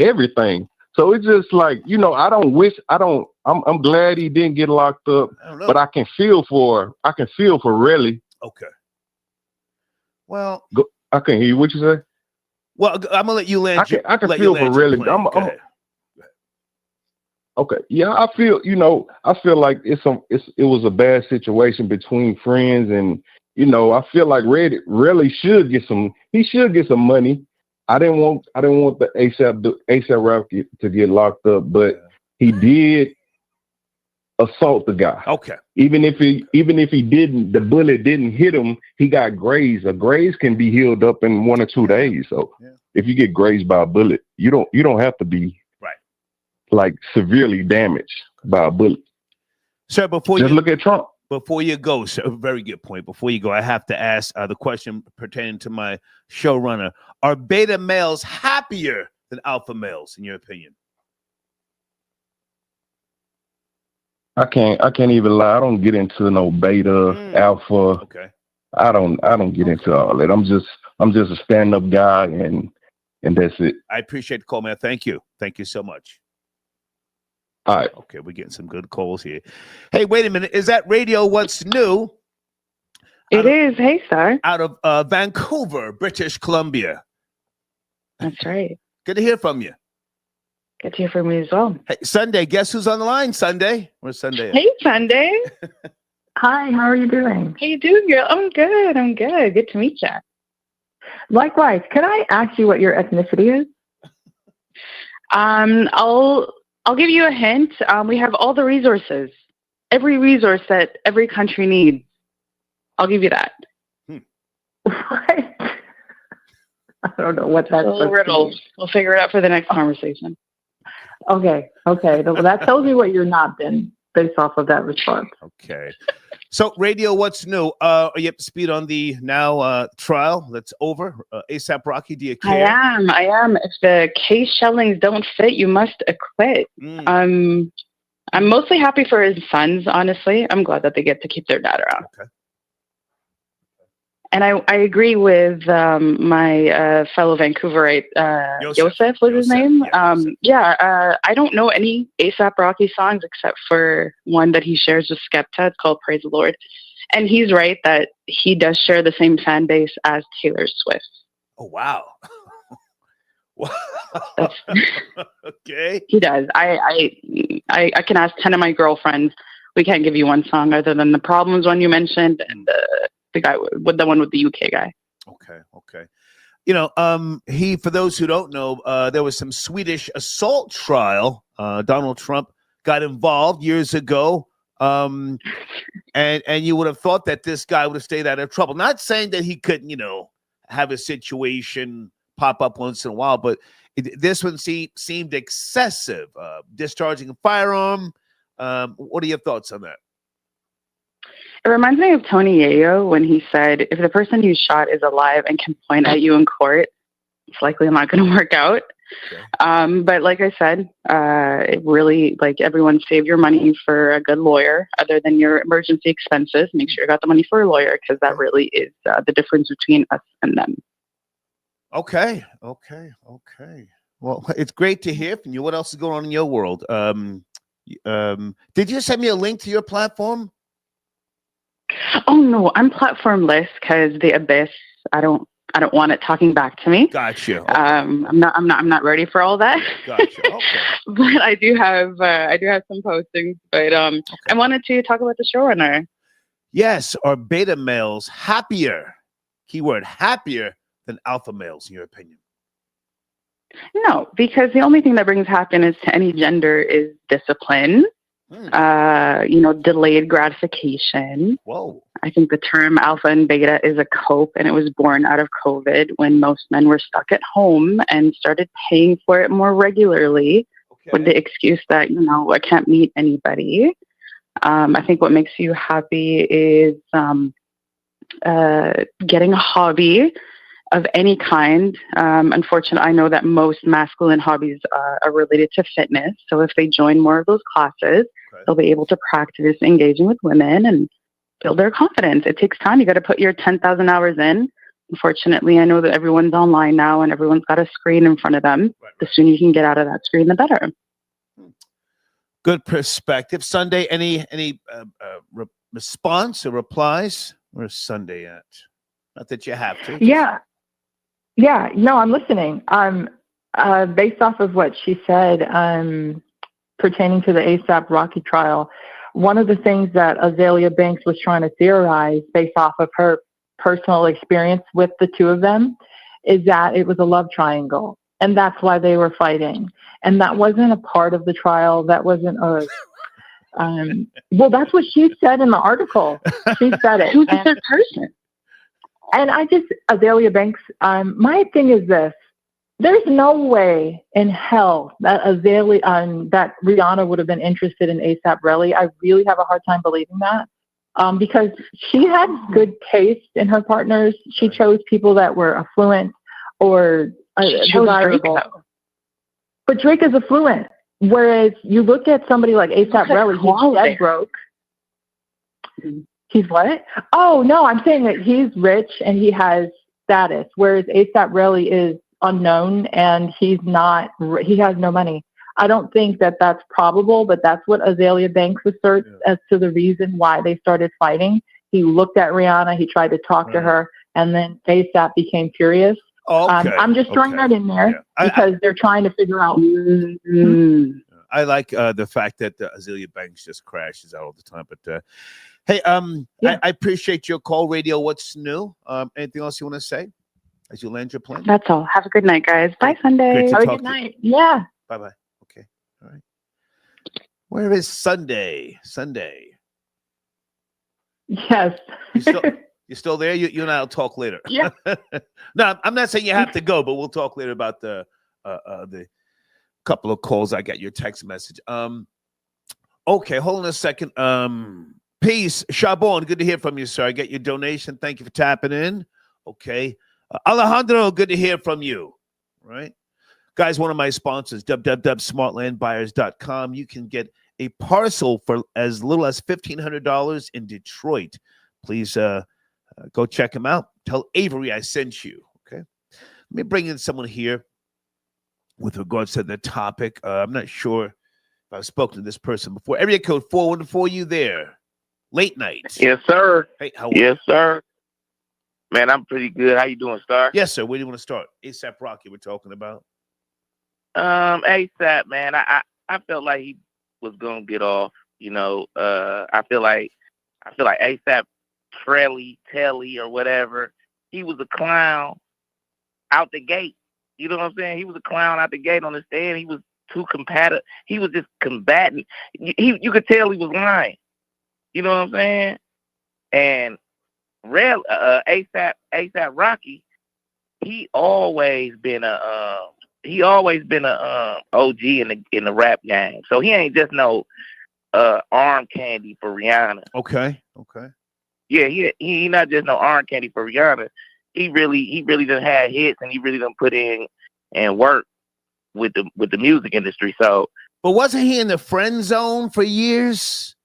everything. So it's just like, I'm glad he didn't get locked up, but I can feel for Relly. Okay. Well, I can hear you. What you say? Well, I'm gonna let you land. I can feel for Relly. Okay. Yeah, I feel like it was a bad situation between friends, and I feel like Relly should get some money. I didn't want the ASAP Rocky to get locked up, but he did assault the guy. Okay. Even if he didn't, the bullet didn't hit him, he got grazed. A graze can be healed up in 1 or 2 days. So if you get grazed by a bullet, you don't have to be like severely damaged by a bullet. Sir, look at Trump. Before you go, sir, very good point. Before you go, I have to ask the question pertaining to my showrunner. Are beta males happier than alpha males, in your opinion? I can't even lie. I don't get into no beta, alpha. Okay. I don't get into all that. I'm just a stand-up guy, and that's it. I appreciate the call, man. Thank you. Thank you so much. All right. Okay, we're getting some good calls here. Hey, wait a minute. Is that Radio What's New? It is. Hey, sir. Out of Vancouver, British Columbia. That's right. Good to hear from you. Good to hear from you as well. Hey, Sunday, guess who's on the line? Sunday? Where's Sunday? Hey, Sunday. Hi, how are you doing? How you doing, girl? I'm good. Good to meet you. Likewise. Could I ask you what your ethnicity is? I'll give you a hint. We have all the resources. Every resource that every country needs. I'll give you that. What? I don't know what that's. A little riddle. We'll figure it out for the next conversation. Okay. Well, that tells me what you're not then, based off of that response. Okay. So, Radio What's New? Are you up to speed on the now trial that's over? ASAP Rocky, do you care? I am. If the case shellings don't fit, you must acquit. I'm mostly happy for his sons, honestly. I'm glad that they get to keep their dad around. Okay. And I agree with my fellow Vancouverite, Joseph was his name. Yeah, I don't know any ASAP Rocky songs except for one that he shares with Skepta. It's called Praise the Lord. And he's right that he does share the same fan base as Taylor Swift. Oh, wow. Okay. He does. I can ask 10 of my girlfriends. We can't give you one song other than The Problems one you mentioned and the guy with the one with the UK guy. Okay. He, for those who don't know, there was some Swedish assault trial. Donald Trump got involved years ago. And you would have thought that this guy would have stayed out of trouble. Not saying that he couldn't, have a situation pop up once in a while, but this one seemed excessive. Discharging a firearm. What are your thoughts on that? It reminds me of Tony Yayo when he said, if the person you shot is alive and can point at you in court, it's likely not going to work out. Okay. But like I said, it really, everyone save your money for a good lawyer other than your emergency expenses. Make sure you got the money for a lawyer because that really is the difference between us and them. Okay. Well, it's great to hear from you. What else is going on in your world? Did you send me a link to your platform? Oh no, I'm platformless because the abyss. I don't want it talking back to me. Gotcha. Okay. I'm not ready for all that. Gotcha. Okay. But I do have some postings. But okay. I wanted to talk about the showrunner. Yes, are beta males happier? Keyword happier than alpha males, in your opinion? No, because the only thing that brings happiness to any gender is discipline. Delayed gratification. Whoa. I think the term alpha and beta is a cope, and it was born out of COVID when most men were stuck at home and started paying for it more regularly. with the excuse that, I can't meet anybody. I think what makes you happy is getting a hobby of any kind. Unfortunately, I know that most masculine hobbies are related to fitness. So if they join more of those classes, they'll be able to practice engaging with women and build their confidence. It takes time. You got to put your 10,000 hours in. Unfortunately, I know that everyone's online now and everyone's got a screen in front of them. The sooner you can get out of that screen, the better. Good perspective. Sunday, any response or replies? Where's Sunday at? Not that you have to. Yeah. No, I'm listening. Based off of what she said, pertaining to the ASAP Rocky trial, one of the things that Azalea Banks was trying to theorize based off of her personal experience with the two of them is that it was a love triangle, and that's why they were fighting. And that wasn't a part of the trial. That wasn't a well, that's what she said in the article. She said it. Who's the third person? And Azalea Banks, my thing is this. There's no way in hell that that Rihanna would have been interested in ASAP Rocky. I really have a hard time believing that. Because she had good taste in her partners. She chose people that were affluent or desirable. But Drake is affluent. Whereas you look at somebody like ASAP Rocky, he's dead broke. He's what? Oh, no, I'm saying that he's rich and he has status, whereas ASAP Rocky is unknown and he has no money. I don't think that that's probable, but that's what Azalea Banks asserts as to the reason why they started fighting. He looked at Rihanna, he tried to talk to her, and then ASAP became furious. I'm just throwing that in there because they're trying to figure out. I like the fact that Azalea Banks just crashes out all the time. But hey, I appreciate your call, Radio What's New. Anything else you want to say as you land your plane? That's all. Have a good night, guys. Bye, Sunday. Have a good night. Yeah. Bye-bye. Okay. All right. Where is Sunday? Yes. You still there? You and I will talk later. Yeah. No, I'm not saying you have to go, but we'll talk later about the couple of calls. I got your text message. Okay, hold on a second. Peace, Chabon. Good to hear from you, sir. I get your donation. Thank you for tapping in. Okay, Alejandro. Good to hear from you. Right, guys. One of my sponsors, www.smartlandbuyers.com. You can get a parcel for as little as $1,500 in Detroit. Please go check him out. Tell Avery I sent you. Okay. Let me bring in someone here with regards to the topic. I'm not sure if I've spoken to this person before. Area code 414, you there? Late night. Yes, sir. Hey, how are you? Yes, sir. Man, I'm pretty good. How you doing, Star? Yes, sir. Where do you want to start? ASAP Rocky we're talking about. ASAP, man. I felt like he was gonna get off. I feel like ASAP Telly or whatever. He was a clown out the gate. You know what I'm saying? He was a clown out the gate on the stand. He was too combative. He was just combating. You could tell he was lying. You know what I'm saying? And ASAP Rocky, he always been a OG in the rap game. So he ain't just no arm candy for Rihanna. Okay. Yeah, he not just no arm candy for Rihanna. He really done had hits, and he really done put in and work with the music industry. So, but wasn't he in the friend zone for years?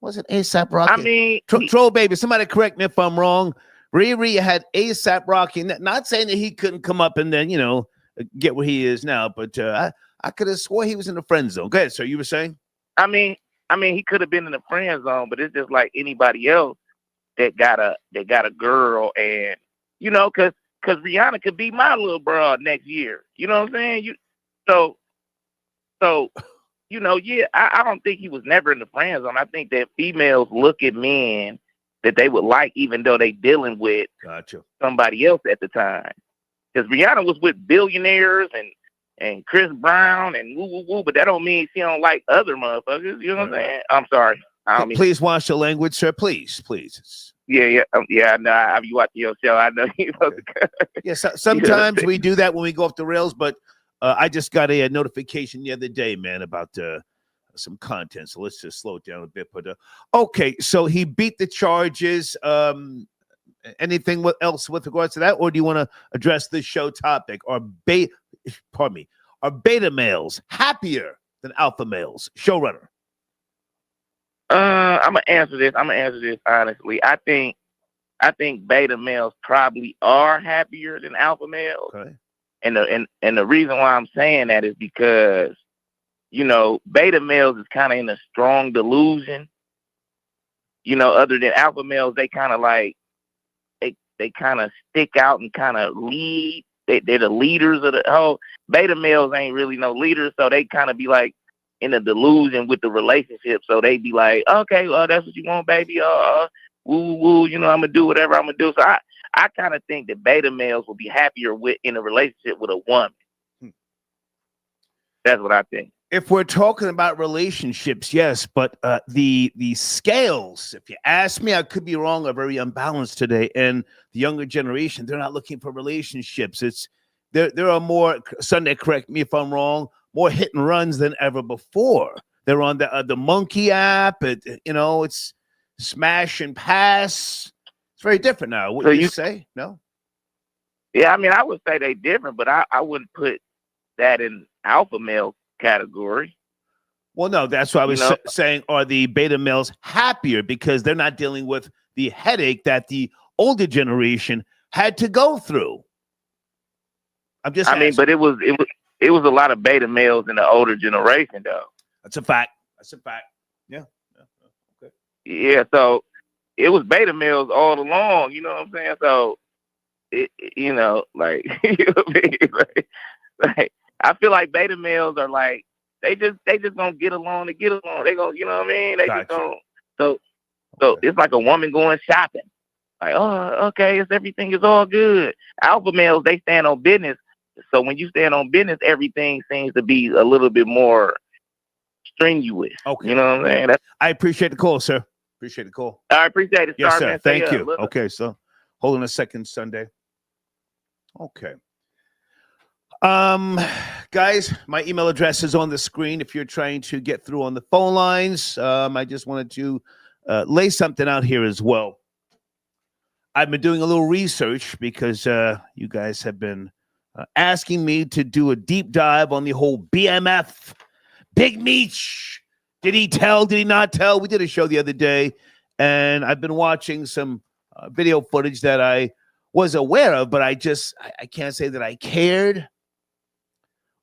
Wasn't ASAP Rocky? I mean, Troll baby, somebody correct me if I'm wrong. Riri had ASAP Rocky. Not saying that he couldn't come up and then get where he is now, but I could have swore he was in the friend zone. Go ahead, sir. You were saying? I mean, he could have been in the friend zone, but it's just like anybody else that got a girl, and because Rihanna could be my little broad next year. You know what I'm saying? I don't think he was never in the friend zone. I think that females look at men that they would like, even though they dealing with somebody else at the time. Because Rihanna was with billionaires and Chris Brown and woo, but that don't mean she don't like other motherfuckers. You know what I'm saying? I'm sorry. Please watch the language, sir. Please. Yeah. I know. I've been watching your show. I know you. Yes. Sometimes we do that when we go off the rails, but I just got a notification the other day, man, about some content. So let's just slow it down a bit. But okay, so he beat the charges. Anything else with regards to that, or do you want to address this show topic? Are beta males happier than alpha males? Showrunner. I'm gonna answer this. Honestly. I think beta males probably are happier than alpha males. Okay. And the reason why I'm saying that is because, beta males is kind of in a strong delusion. Other than alpha males, they kind of like they kind of stick out and kind of lead. They're the leaders of the whole. Beta males ain't really no leaders, so they kind of be like in a delusion with the relationship. So they be like, okay, well, that's what you want, baby. Woo, woo, I'm gonna do whatever I'm gonna do. So I kind of think that beta males will be happier in a relationship with a woman. That's what I think. If we're talking about relationships, yes, but the scales, if you ask me, I could be wrong, are very unbalanced today. And the younger generation, they're not looking for relationships. There are more, Sunday, correct me if I'm wrong, more hit and runs than ever before. They're on the Monkey app. It's smash and pass. It's very different now. What do you say? No? Yeah, I mean, I would say they different, but I wouldn't put that in alpha male category. Well, no, that's what I was saying. Are the beta males happier because they're not dealing with the headache that the older generation had to go through? I'm just. I mean, but it was a lot of beta males in the older generation, though. That's a fact. Yeah. Okay. Yeah. So it was beta males all along. You know what I'm saying? So like I feel like beta males are like they just gonna get along to get along. They go, you know what I mean? They just don't. So it's like a woman going shopping. Like, oh, okay, everything is all good. Alpha males, they stand on business. So when you stand on business, everything seems to be a little bit more strenuous. Okay. You know what I'm saying? I appreciate the call, sir. Appreciate the call. I appreciate it, yes, sir. Sir. Man. Thank you. Okay, so hold on a second, Sunday. Okay. Guys, my email address is on the screen if you're trying to get through on the phone lines. I just wanted to lay something out here as well. I've been doing a little research because you guys have been asking me to do a deep dive on the whole BMF. Big Meech. Did he tell? Did he not tell? We did a show the other day, and I've been watching some video footage that I was aware of, but I can't say that I cared.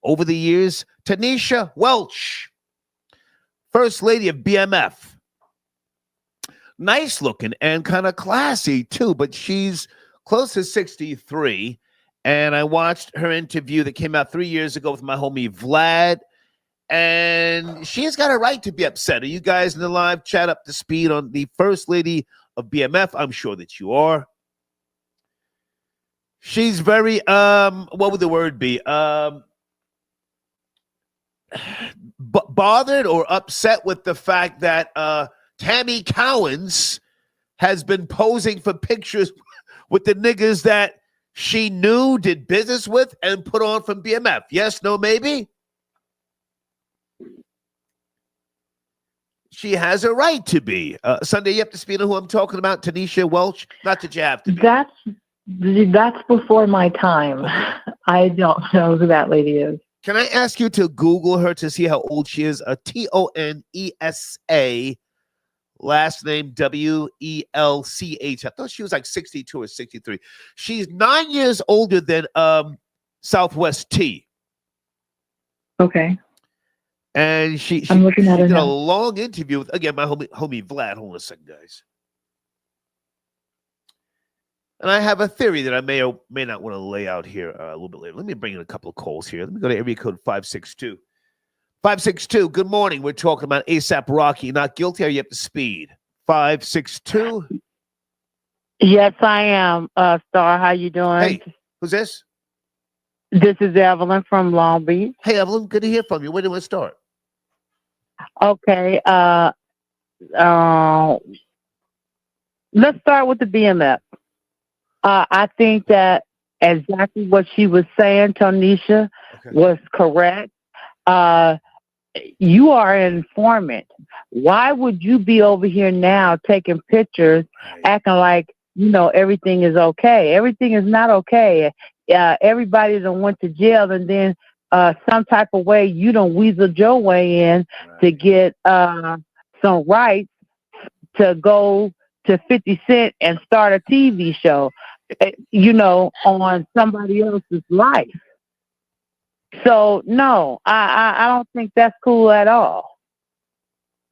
Over the years, Tanisha Welch, First Lady of BMF. Nice looking and kind of classy too, but she's close to 63. And I watched her interview that came out 3 years ago with my homie Vlad. And she's got a right to be upset. Are you guys in the live chat up to speed on the First Lady of BMF? I'm sure that you are. She's very, what would the word be? Bothered or upset with the fact that Tammy Cowens has been posing for pictures with the niggas that she knew, did business with, and put on from BMF. Yes, no, maybe? She has a right to be. Sunday, you have to speak on who I'm talking about, Tanisha Welch? Not that you have to be. That's before my time. I don't know who that lady is. Can I ask you to Google her to see how old she is? Tonesa, last name Welch. I thought she was like 62 or 63. She's 9 years older than Southwest T. Okay. And she I'm looking at her did now. a long interview with, again, my homie Vlad. Hold on a second, guys. And I have a theory that I may or may not want to lay out here a little bit later. Let me bring in a couple of calls here. Let me go to area code 562. 562, good morning. We're talking about ASAP Rocky. Not guilty, are you up to speed? 562. Yes, I am. Star, how you doing? Hey, who's this? This is Evelyn from Long Beach. Hey, Evelyn, good to hear from you. Where do we start? Okay. Let's start with the BMF. I think that exactly what she was saying, Tonisha, was correct. You are an informant. Why would you be over here now taking pictures, acting like, everything is okay? Everything is not okay. Everybody done went to jail, and then some type of way you don't weasel your way in to get some rights to go to 50 Cent and start a TV show, on somebody else's life. So no, I don't think that's cool at all.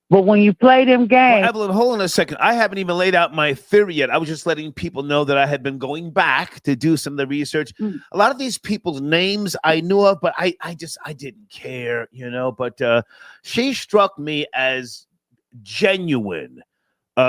But when you play them games, well, Evelyn, hold on a second. I haven't even laid out my theory yet. I was just letting people know that I had been going back to do some of the research. A lot of these people's names I knew of, but I didn't care, But she struck me as genuine.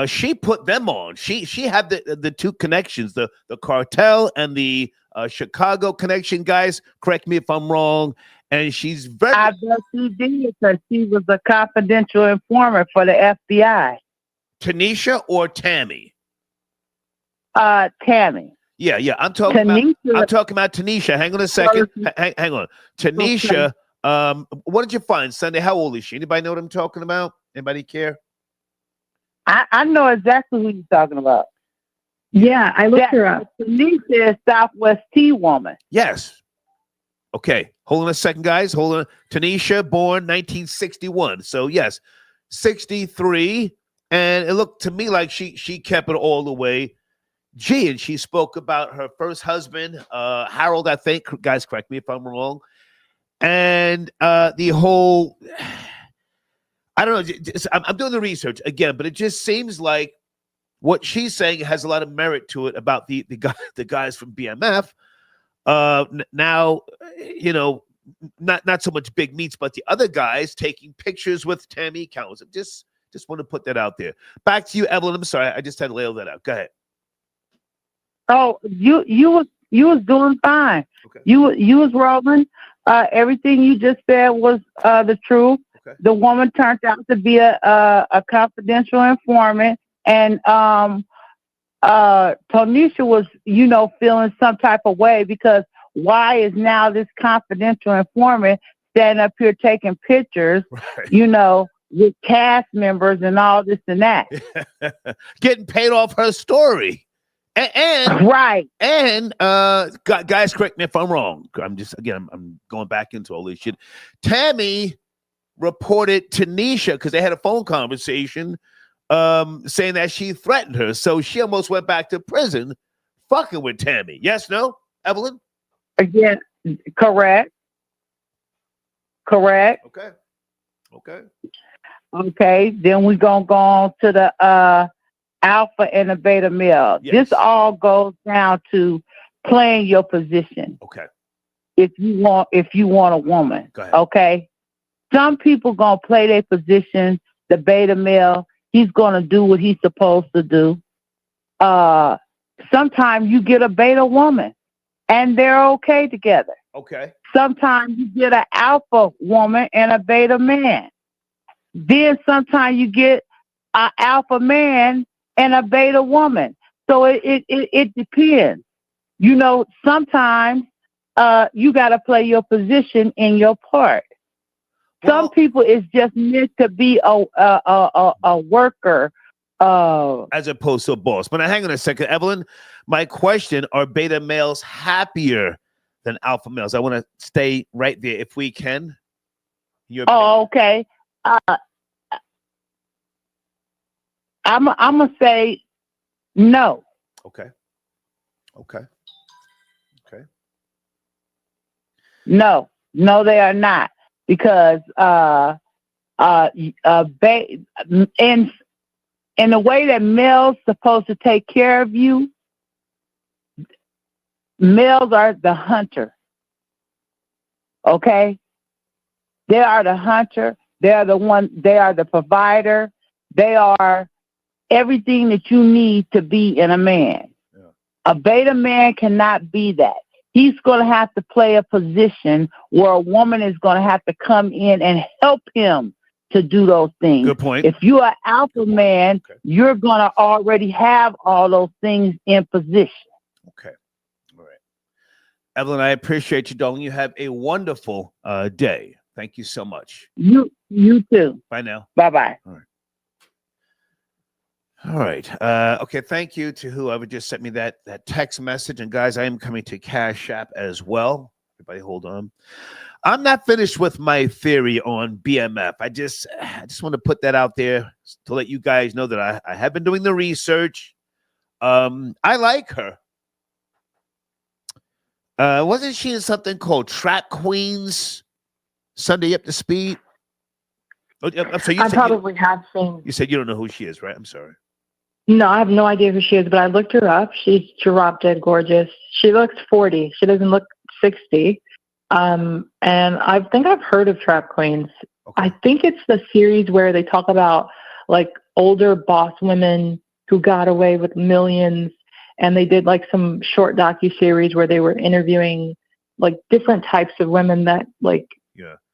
She put them on. She had the two connections, the cartel and the Chicago connection, guys. Correct me if I'm wrong. And she's very. I bet she did, because she was a confidential informant for the FBI. Tanisha or Tammy? Tammy. Yeah. I'm talking about Tanisha. Hang on a second. Hang on. Tanisha. Okay. What did you find Sunday? How old is she? Anybody know what I'm talking about? Anybody care? I know exactly who you're talking about. Yeah, I looked her up. Tanisha is Southwest T woman. Yes. Okay. Hold on a second, guys. Hold on. Tanisha, born 1961. So yes, 63. And it looked to me like she kept it all the way. Gee, and she spoke about her first husband, Harold, I think. Guys, correct me if I'm wrong. And the whole, I don't know. I'm doing the research again, but it just seems like what she's saying has a lot of merit to it about the guys from BMF. Now, not so much big meats, but the other guys taking pictures with Tammy Counts. Just want to put that out there. Back to you, Evelyn. I'm sorry, I just had to lay all that out. Go ahead. Oh, you was doing fine. Okay. You was rolling. Everything you just said was the truth. Okay. The woman turned out to be a confidential informant, and Tonisha was, feeling some type of way, because why is now this confidential informant standing up here taking pictures, right, with cast members and all this and that? Getting paid off her story. And right. And guys, correct me if I'm wrong. I'm going back into all this shit. Tammy reported Tanisha, because they had a phone conversation, saying that she threatened her. So she almost went back to prison fucking with Tammy. Yes, no, Evelyn? Again, correct. Okay. Then we're going to go on to the alpha and the beta male. Yes. This all goes down to playing your position. Okay. If you want a woman. Go ahead. Okay. Some people gonna play their position. The beta male, he's gonna do what he's supposed to do. Sometimes you get a beta woman and they're okay together. Okay. Sometimes you get an alpha woman and a beta man. Then sometimes you get an alpha man and a beta woman. So it depends. Sometimes you got to play your position in your part. Some people it's just meant to be a worker. As opposed to a boss. But now, hang on a second, Evelyn. My question, are beta males happier than alpha males? I want to stay right there if we can. Okay. I'm going to say no. Okay. No, they are not. Because in the way that males supposed to take care of you, males are the hunter. Okay? They are the hunter. They are the provider. They are everything that you need to be in a man. Yeah. A beta man cannot be that. He's going to have to play a position where a woman is going to have to come in and help him to do those things. Good point. If you're an alpha man, you're going to already have all those things in position. Okay. All right. Evelyn, I appreciate you, darling. You have a wonderful day. Thank you so much. You too. Bye now. Bye-bye. All right. Okay. Thank you to whoever just sent me that text message. And guys, I am coming to Cash App as well. Everybody hold on. I'm not finished with my theory on BMF. I just want to put that out there to let you guys know that I have been doing the research. I like her. Wasn't she in something called Trap Queens? Sunday Up to Speed? Oh, I'm sorry, I probably have seen. You said you don't know who she is, right? I'm sorry. No, I have no idea who she is, but I looked her up. She's drop dead gorgeous. She looks 40. She doesn't look 60. And I think I've heard of Trap Queens. Okay. I think it's the series where they talk about like older boss women who got away with millions, and they did like some short docuseries where they were interviewing like different types of women that like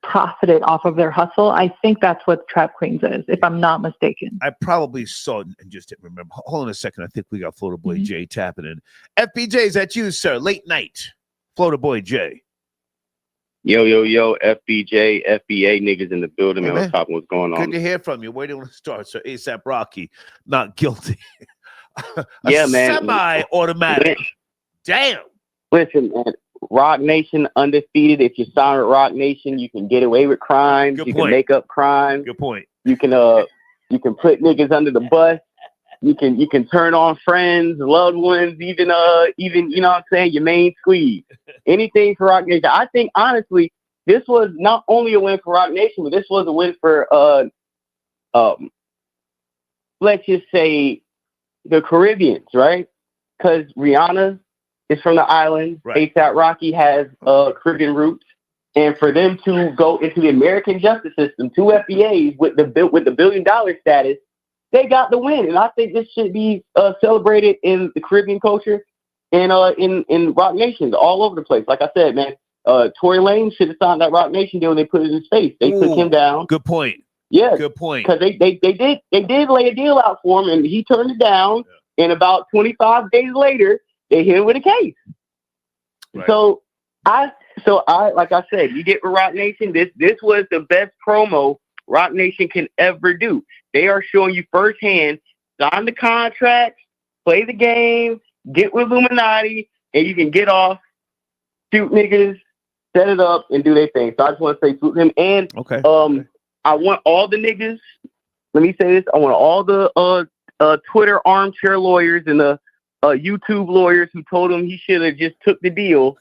profited off of their hustle. I think that's what Trap Queens is, if I'm not mistaken. I probably saw it and just didn't remember. Hold on a second. I think we got Floater Boy Jay tapping in. FBJ, is that you, sir? Late night. Floater Boy Jay. Yo, FBJ, FBA niggas in the building, man. What's poppin'? What's going on? Good to hear from you. Where do you want to start, sir? ASAP Rocky, not guilty. Yeah, man. Semi-automatic. Damn. Listen, man. Rock Nation undefeated. If you sign with Rock Nation, you can get away with crimes. Good you point. Can make up crimes. Good point. You can put niggas under the bus. You can turn on friends, loved ones, even you know what I'm saying, your main squeeze. Anything for Rock Nation. I think honestly, this was not only a win for Rock Nation, but this was a win for let's just say the Caribbeans, right? Because Rihanna is from the island. Right. ASAP Rocky has Caribbean roots. And for them to go into the American justice system, 2 FBAs with the $1 billion status, they got the win. And I think this should be celebrated in the Caribbean culture and in Rock Nations all over the place. Like I said, man, Tory Lanez should have signed that Rock Nation deal and they put it in his face. They took him down. Good point. Yeah. Good point. Because they did lay a deal out for him and he turned it down. Yeah. And about 25 days later, they hit him with a case. Right. So I like I said, you get with Rock Nation, this was the best promo Rock Nation can ever do. They are showing you firsthand, sign the contract, play the game, get with Illuminati, and you can get off, shoot niggas, set it up, and do their thing. So I just want to say salute him. And I want all the niggas, let me say this, I want all the Twitter armchair lawyers and the YouTube lawyers who told him he should have just took the deal.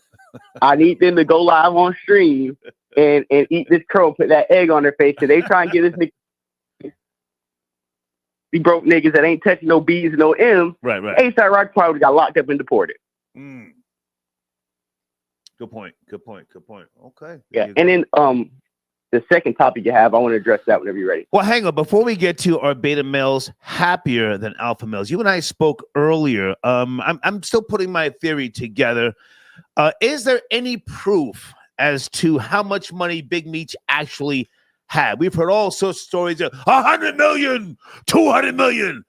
I need them to go live on stream and eat this crow, put that egg on their face. So they try and get this nigga, these broke niggas that ain't touching no B's and no M's. Right. ASAP Rocky probably got locked up and deported. Good point. Okay. Yeah. And then the second topic you have, I want to address that whenever you're ready. Well, hang on. Before we get to are beta males happier than alpha males? You and I spoke earlier. I'm still putting my theory together. Is there any proof as to how much money Big Meech actually had? We've heard all sorts of stories of 100 million, 200 million.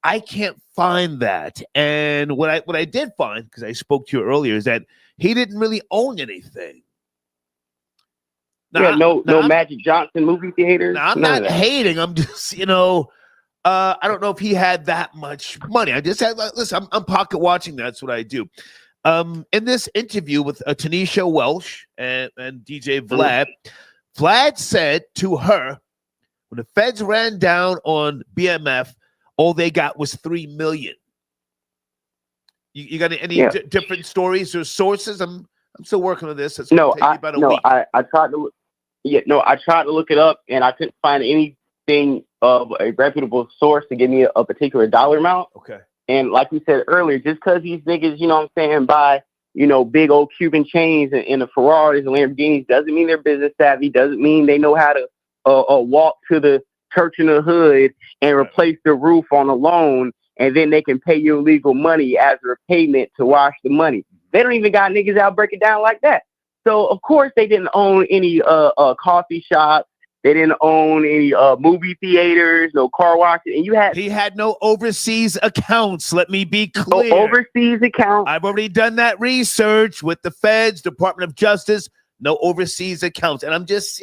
I can't find that. And what I did find, because I spoke to you earlier, is that he didn't really own anything. Now, no Magic Johnson movie theaters. Now, I'm not hating. I'm just, I don't know if he had that much money. I just had, listen, I'm pocket watching. That's what I do. In this interview with Tanisha Welsh and DJ Vlad, Vlad said to her, when the feds ran down on BMF, all they got was $3 million. You got any different stories or sources? I'm still working on this. I tried to. I tried to look it up and I couldn't find anything of a reputable source to give me a particular dollar amount. Okay. And like we said earlier, just because these niggas, you know what I'm saying, buy, big old Cuban chains and the Ferraris and Lamborghinis doesn't mean they're business savvy, doesn't mean they know how to walk to the church in the hood and replace the roof on a loan and then they can pay you illegal money as a repayment to wash the money. They don't even got niggas out break it down like that. So, of course, they didn't own any coffee shops. They didn't own any movie theaters, no car washes, and he had no overseas accounts. Let me be clear. No overseas accounts. I've already done that research with the feds, Department of Justice. No overseas accounts, and I'm just,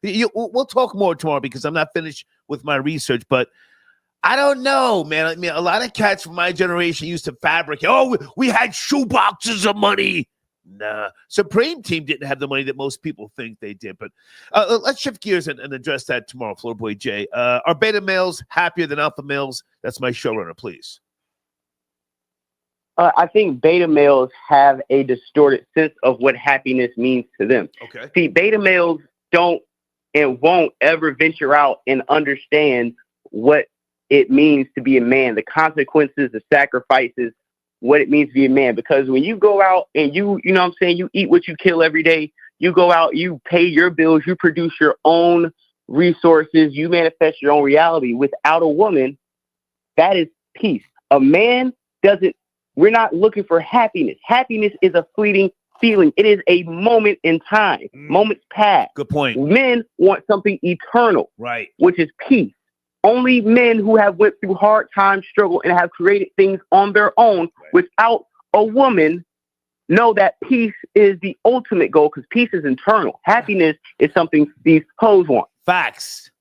we'll talk more tomorrow because I'm not finished with my research, but I don't know, man. I mean, a lot of cats from my generation used to fabricate. Oh, we had shoe boxes of money. Nah, Supreme Team didn't have the money that most people think they did. But let's shift gears and address that tomorrow, Floor Boy Jay. Are beta males happier than alpha males? That's my showrunner, please. I think beta males have a distorted sense of what happiness means to them. Okay. See, beta males don't and won't ever venture out and understand what it means to be a man, the consequences, the sacrifices, what it means to be a man. Because when you go out and you know what I'm saying, you eat what you kill every day, you go out, you pay your bills, you produce your own resources, you manifest your own reality. Without a woman, that is peace. A man doesn't, we're not looking for happiness. Happiness is a fleeting feeling. It is a moment in time. Moments pass. Good point. Men want something eternal, right? Which is peace. Only men who have went through hard times, struggle, and have created things on their own without a woman know that peace is the ultimate goal, because peace is internal. Happiness is something these hoes want. Facts.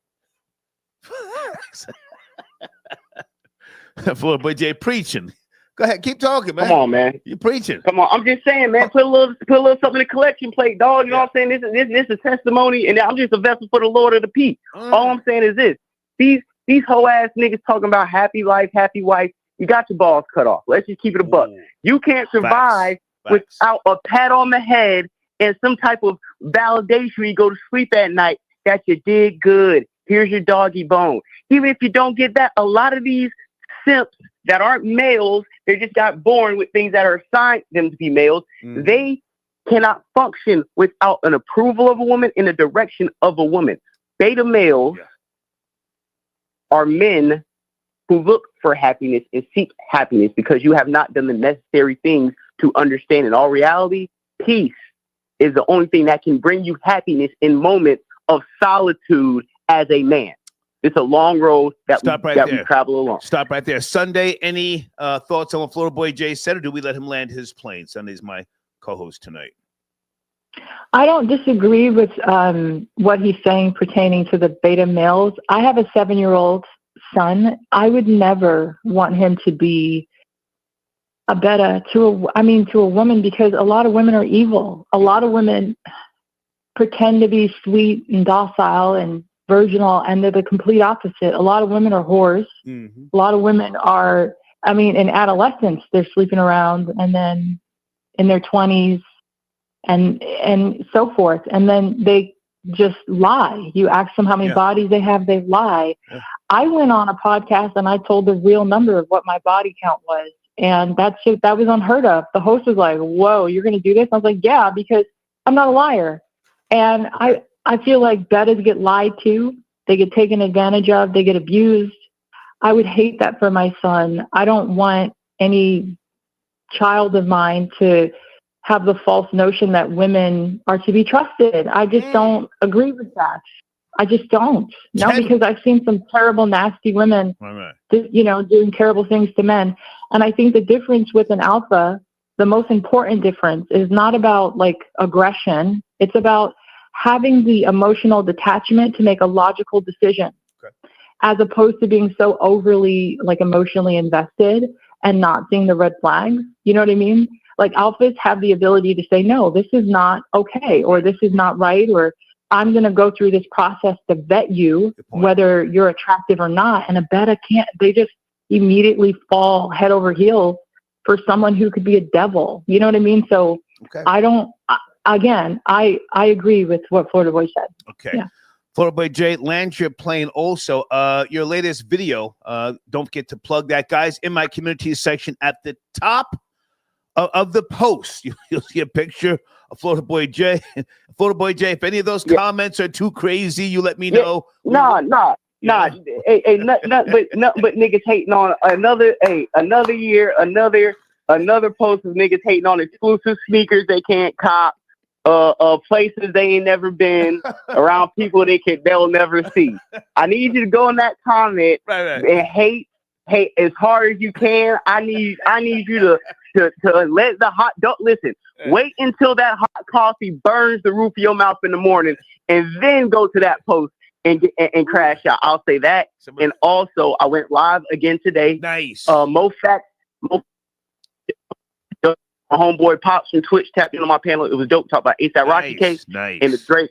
Floor Boy Jay preaching. Go ahead, keep talking, man. Come on, man. You're preaching. Come on. I'm just saying, man, put a little something in the collection plate, dog. You know what I'm saying? This is a testimony, and I'm just a vessel for the Lord of the peace. All I'm saying is this. These hoe ass niggas talking about happy life, happy wife, you got your balls cut off. Let's just keep it a buck. You can't survive without a pat on the head and some type of validation when you go to sleep at night that you did good. Here's your doggy bone. Even if you don't get that, a lot of these simps that aren't males, they just got born with things that are assigned them to be males. They cannot function without an approval of a woman in the direction of a woman. Beta males are men who look for happiness and seek happiness because you have not done the necessary things to understand. In all reality, peace is the only thing that can bring you happiness in moments of solitude as a man. It's a long road that we travel along. Stop right there. Sunday, any thoughts on what Florida Boy Jay said, or do we let him land his plane? Sunday's my co-host tonight. I don't disagree with what he's saying pertaining to the beta males. I have a 7-year-old son. I would never want him to be a beta to a woman, because a lot of women are evil. A lot of women pretend to be sweet and docile and virginal, and they're the complete opposite. A lot of women are whores. A lot of women are, in adolescence, they're sleeping around, and then in their 20s and so forth. And then they just lie. You ask them how many bodies they have, they lie. I went on a podcast and I told the real number of what my body count was. And that was unheard of. The host was like, whoa, you're going to do this? I was like, yeah, because I'm not a liar. And I feel like betas get lied to. They get taken advantage of. They get abused. I would hate that for my son. I don't want any child of mine to have the false notion that women are to be trusted. I just don't agree with that. I just don't. No, because I've seen some terrible, nasty women, doing terrible things to men. And I think the difference with an alpha, the most important difference, is not about like aggression. It's about having the emotional detachment to make a logical decision, as opposed to being so overly like emotionally invested and not seeing the red flags. You know what I mean? Like alphas have the ability to say, no, this is not okay, or this is not right, or I'm going to go through this process to vet you, whether you're attractive or not. And a beta can't, they just immediately fall head over heels for someone who could be a devil. You know what I mean? So I agree with what Florida Boy said. Okay. Yeah. Florida Boy Jay, land your plane also. Your latest video, don't forget to plug that, guys, in my community section at the top of the post. You'll see a picture of Florida Boy Jay. Florida Boy Jay, if any of those comments are too crazy, you let me know. Nah. Hey, but niggas hating on another year, another post of niggas hating on exclusive sneakers they can't cop. places they ain't never been, around people they'll never see. I need you to go in that comment and hate as hard as you can. I need you to let the hot. Don't listen. Wait until that hot coffee burns the roof of your mouth in the morning, and then go to that post and crash out. I'll say that. And also, I went live again today. Nice. My homeboy Pops from Twitch tapped in on my panel. It was dope. Talk about ASAP Rocky case. Nice. And the Drake.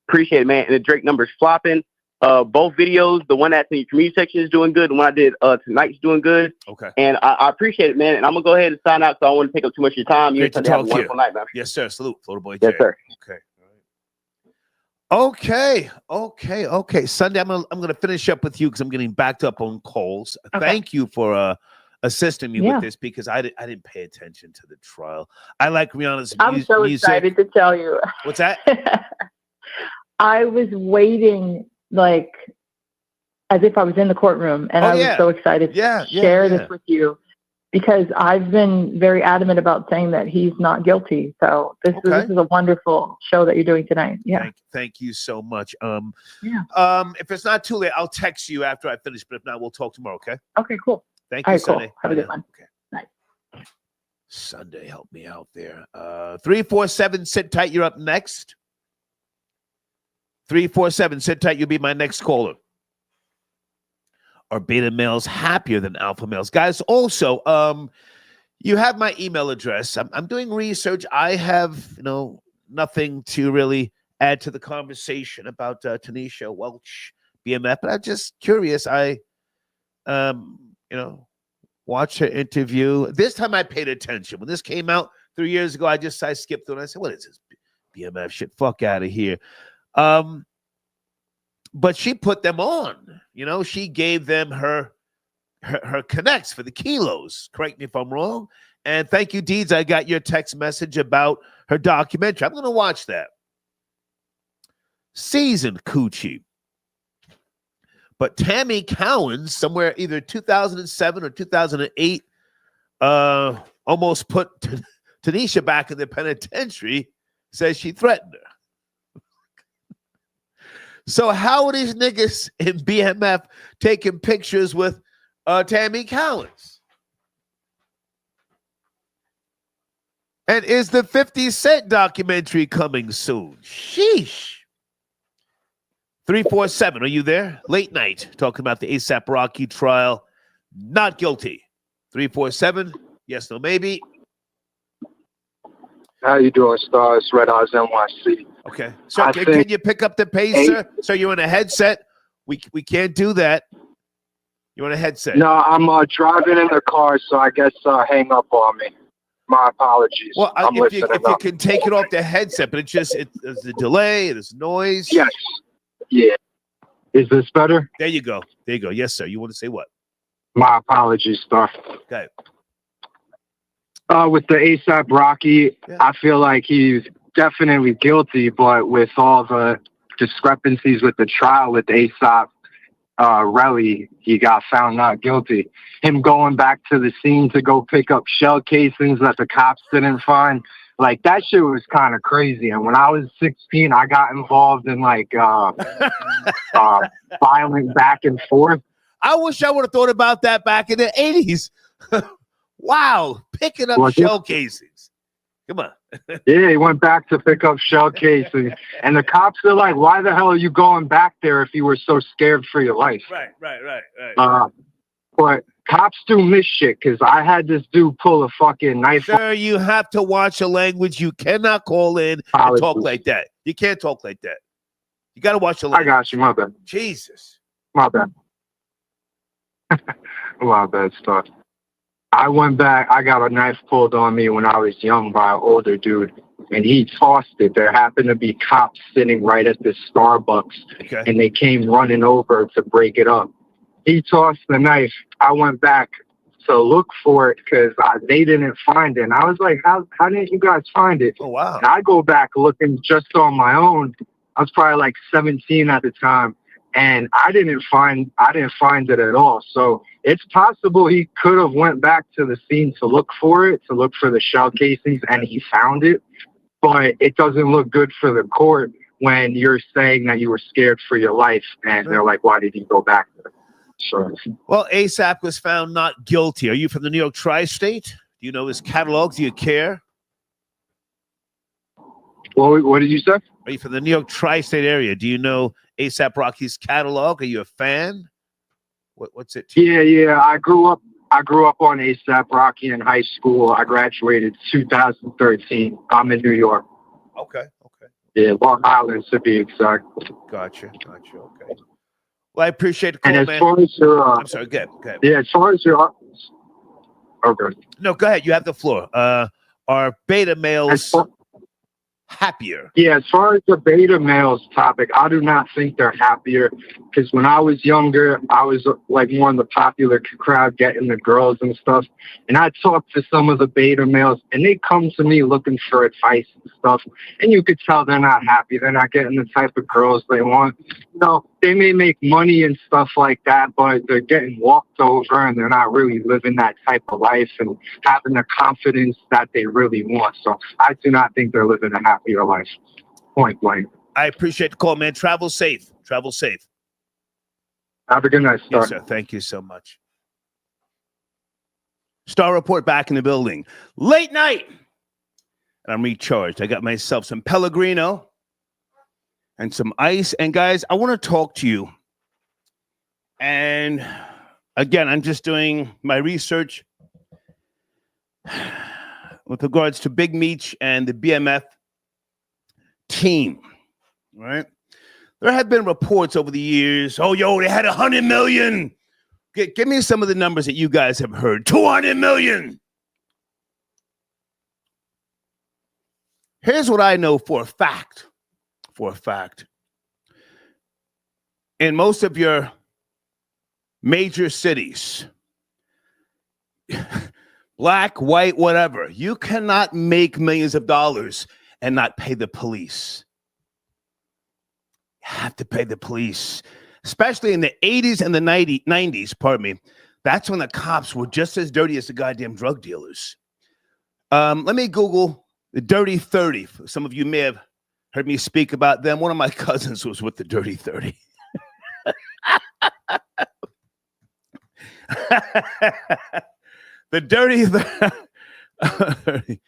Appreciate it, man. And the Drake numbers flopping. Both videos, the one that's in your community section is doing good. The one I did tonight's doing good. Okay. And I appreciate it, man. And I'm going to go ahead and sign out, so I don't want to take up too much of your time. You have a wonderful night, man. Yes, sir. Salute, Florida Boy. Yes, sir. Okay. Sunday, I'm gonna finish up with you because I'm getting backed up on calls. Okay. Thank you for assisting me with this, because I didn't pay attention to the trial. I like Rihanna's I'm so music. excited to tell you. What's that? I was waiting like as if I was in the courtroom, and I was so excited to share this with you, because I've been very adamant about saying that he's not guilty. So this is a wonderful show that you're doing tonight. Yeah. Thank you so much. If it's not too late, I'll text you after I finish, but if not, we'll talk tomorrow, okay? Okay, cool. Thank you, Sunday. Cool. Have a good one. Okay. Nice. Sunday, help me out there. 347, sit tight. You're up next. 347, sit tight. You'll be my next caller. Are beta males happier than alpha males? Guys, also, you have my email address. I'm doing research. I have, nothing to really add to the conversation about Tanisha Welch, BMF, but I'm just curious. I, watched her interview. This time I paid attention. When this came out 3 years ago, I skipped through and I said, what is this BMF shit? Fuck out of here. But she put them on. She gave them her connects for the kilos. Correct me if I'm wrong. And thank you, Deeds. I got your text message about her documentary. I'm going to watch that. Seasoned coochie. But Tammy Cowan, somewhere either 2007 or 2008, almost put Tanisha back in the penitentiary, says she threatened her. So how are these niggas in BMF taking pictures with Tammy Cowens? And is the 50 Cent documentary coming soon? Sheesh. 347, are you there? Late night, talking about the ASAP Rocky trial. Not guilty. 347, yes, no, maybe. How you doing, Stars? Red Eyes NYC. Okay. So can you pick up the pace, sir? So you're in a headset. We can't do that. You're in a headset. No, I'm driving in the car, so I guess hang up on me. My apologies. Well, if you can take it off the headset, but there's a delay, there's noise. Yes. Yeah. Is this better? There you go. Yes, sir. You want to say what? My apologies, Star. Okay. With the ASAP Rocky, I feel like he's definitely guilty, but with all the discrepancies with the trial with ASAP Relly, he got found not guilty. Him going back to the scene to go pick up shell casings that the cops didn't find, like that shit was kind of crazy. And when I was 16, I got involved in like violent back and forth. I wish I would have thought about that back in the 80s. Wow, picking up shell casings. Come on. Yeah, he went back to pick up shell casings. And the cops are like, why the hell are you going back there if you were so scared for your life? Right. But cops do miss shit, because I had this dude pull a fucking knife. Sir, you have to watch the language. You cannot call in and talk like that. You can't talk like that. You got to watch the language. I got you, my bad. Jesus. My bad. My bad stuff. I went back. I got a knife pulled on me when I was young by an older dude, and he tossed it. There happened to be cops sitting right at this Starbucks, and they came running over to break it up. He tossed the knife. I went back to look for it because they didn't find it. And I was like, how didn't you guys find it? Oh, wow. And I go back looking just on my own. I was probably like 17 at the time. And I didn't find it at all. So it's possible he could have went back to the scene to look for it, to look for the shell casings, and he found it. but it doesn't look good for the court when you're saying that you were scared for your life, and they're like, why did you go back there? Sure. Well, ASAP was found not guilty. Are you from the New York Tri-State? Do you know his catalog? Do you care? Well, what did you say? Are you from the New York Tri-State area? Do you know ASAP Rocky's catalog? Are you a fan? What's it? Yeah. I grew up on ASAP Rocky in high school. I graduated 2013. I'm in New York. Okay. Yeah, Long Island to be exact. Gotcha. Okay. Well, I appreciate the call, and as man. far as your, I'm sorry. Go ahead. Yeah, as far as your, okay. No, go ahead. You have the floor. Are beta males happier? Yeah, as far as the beta males topic, I do not think they're happier, because when I was younger, I was like more in the popular crowd, getting the girls and stuff. And I talked to some of the beta males, and they come to me looking for advice and stuff. And you could tell they're not happy. They're not getting the type of girls they want. You know, they may make money and stuff like that, but they're getting walked over, and they're not really living that type of life and having the confidence that they really want. So I do not think they're living a happier life. Point blank. I appreciate the call, man. Travel safe. Have a good night, Star. Yes, sir. Thank you so much. Star Report back in the building. Late night. And I'm recharged. I got myself some Pellegrino and some ice. And guys, I want to talk to you. And again, I'm just doing my research with regards to Big Meech and the BMF team, right? There have been reports over the years, they had 100 million. Give me some of the numbers that you guys have heard. 200 million. Here's what I know for a fact. In most of your major cities, black, white, whatever, you cannot make millions of dollars and not pay the police. You have to pay the police, especially in the 80s and the 90s, pardon me. That's when the cops were just as dirty as the goddamn drug dealers. Let me Google the Dirty 30. Some of you may have heard me speak about them. One of my cousins was with the Dirty 30. The Dirty 30.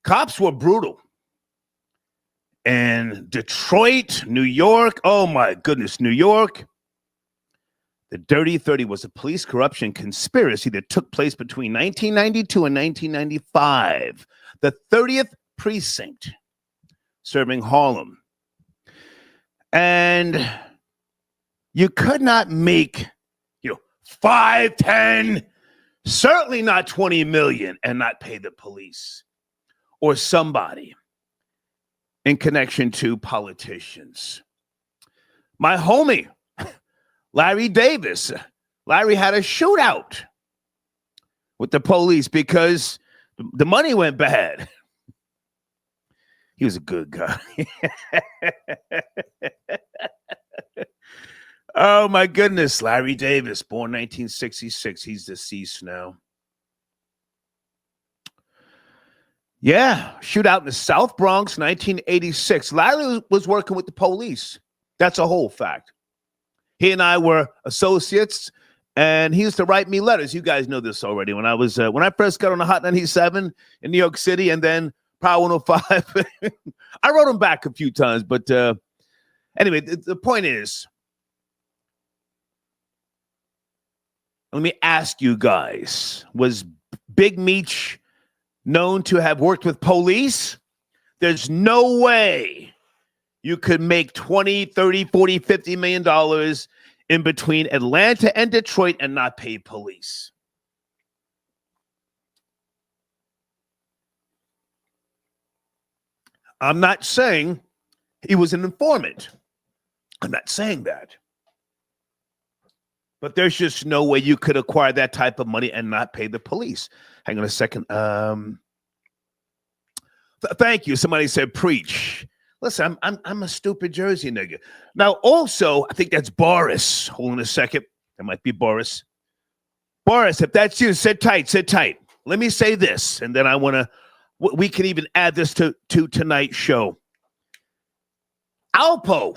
Cops were brutal. And Detroit, New York, oh my goodness, New York. The Dirty 30 was a police corruption conspiracy that took place between 1992 and 1995. The 30th precinct serving Harlem. And you could not make, 5, 10, certainly not 20 million and not pay the police or somebody in connection to politicians. My homie, Larry Davis. Larry had a shootout with the police because the money went bad. He was a good guy. Oh, my goodness. Larry Davis, born 1966. He's deceased now. Yeah, shootout in the South Bronx, 1986. Larry was working with the police. That's a whole fact. He and I were associates, and he used to write me letters. You guys know this already. When I first got on the Hot 97 in New York City, and then Power 105, I wrote him back a few times. But anyway, the point is, let me ask you guys, was Big Meech known to have worked with police? There's no way you could make 20, 30, 40, 50 million dollars in between Atlanta and Detroit and not pay police. I'm not saying he was an informant. I'm not saying that. But there's just no way you could acquire that type of money and not pay the police. Hang on a second. Thank you. Somebody said preach. Listen, I'm a stupid Jersey nigga. Now, also, I think that's Boris. Hold on a second. That might be Boris. Boris, if that's you, sit tight. let me say this, and then we can even add this to tonight's show. Alpo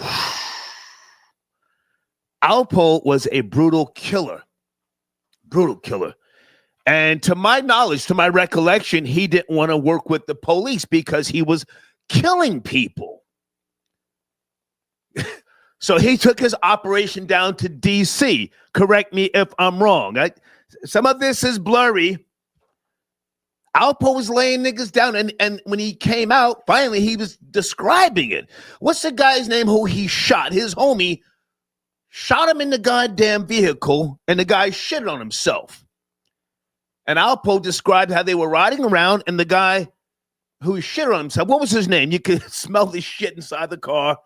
was a brutal killer. And to my knowledge, to my recollection, he didn't want to work with the police because he was killing people. So he took his operation down to D.C. Correct me if I'm wrong. Some of this is blurry. Alpo was laying niggas down, and when he came out, finally, he was describing it. What's the guy's name who he shot? His homie shot him in the goddamn vehicle, and the guy shitted on himself. And Alpo described how they were riding around, and the guy who shitted on himself, what was his name? You could smell the shit inside the car,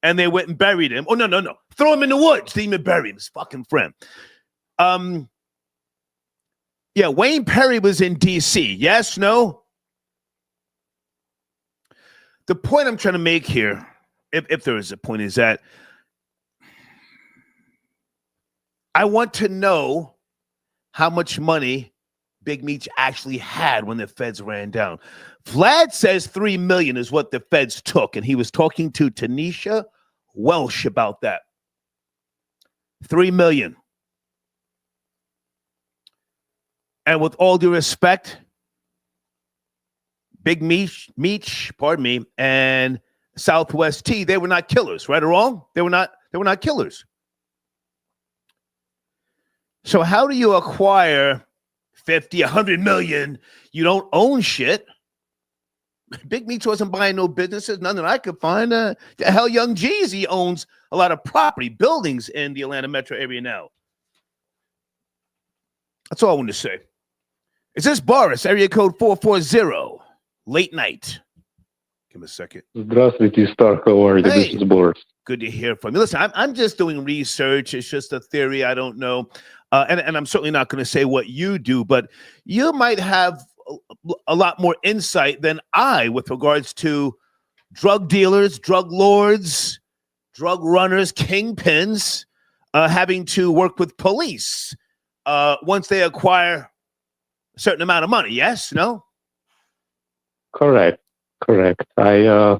and they went and buried him. Oh, no. Throw him in the woods. Didn't even bury him. His fucking friend. Yeah, Wayne Perry was in D.C. Yes, no? The point I'm trying to make here, if there is a point, is that I want to know how much money Big Meech actually had when the feds ran down. Vlad says $3 million is what the feds took, and he was talking to Tanisha Welsh about that. $3 million. And with all due respect, Big Meech, and Southwest T, they were not killers, right or wrong? They were not killers. So how do you acquire 50, 100 million? You don't own shit. Big Meech wasn't buying no businesses, none that I could find. The hell, Young Jeezy owns a lot of property, buildings in the Atlanta metro area now. That's all I wanted to say. Is this Boris, area code 440, late night? Give me a second. Здравствуйте, Star. How are you? Hey. This is Boris. Good to hear from you. Listen, I'm just doing research. It's just a theory. I don't know. And I'm certainly not going to say what you do, but you might have a lot more insight than I with regards to drug dealers, drug lords, drug runners, kingpins, having to work with police once they acquire a certain amount of money. Yes? No? Correct. I,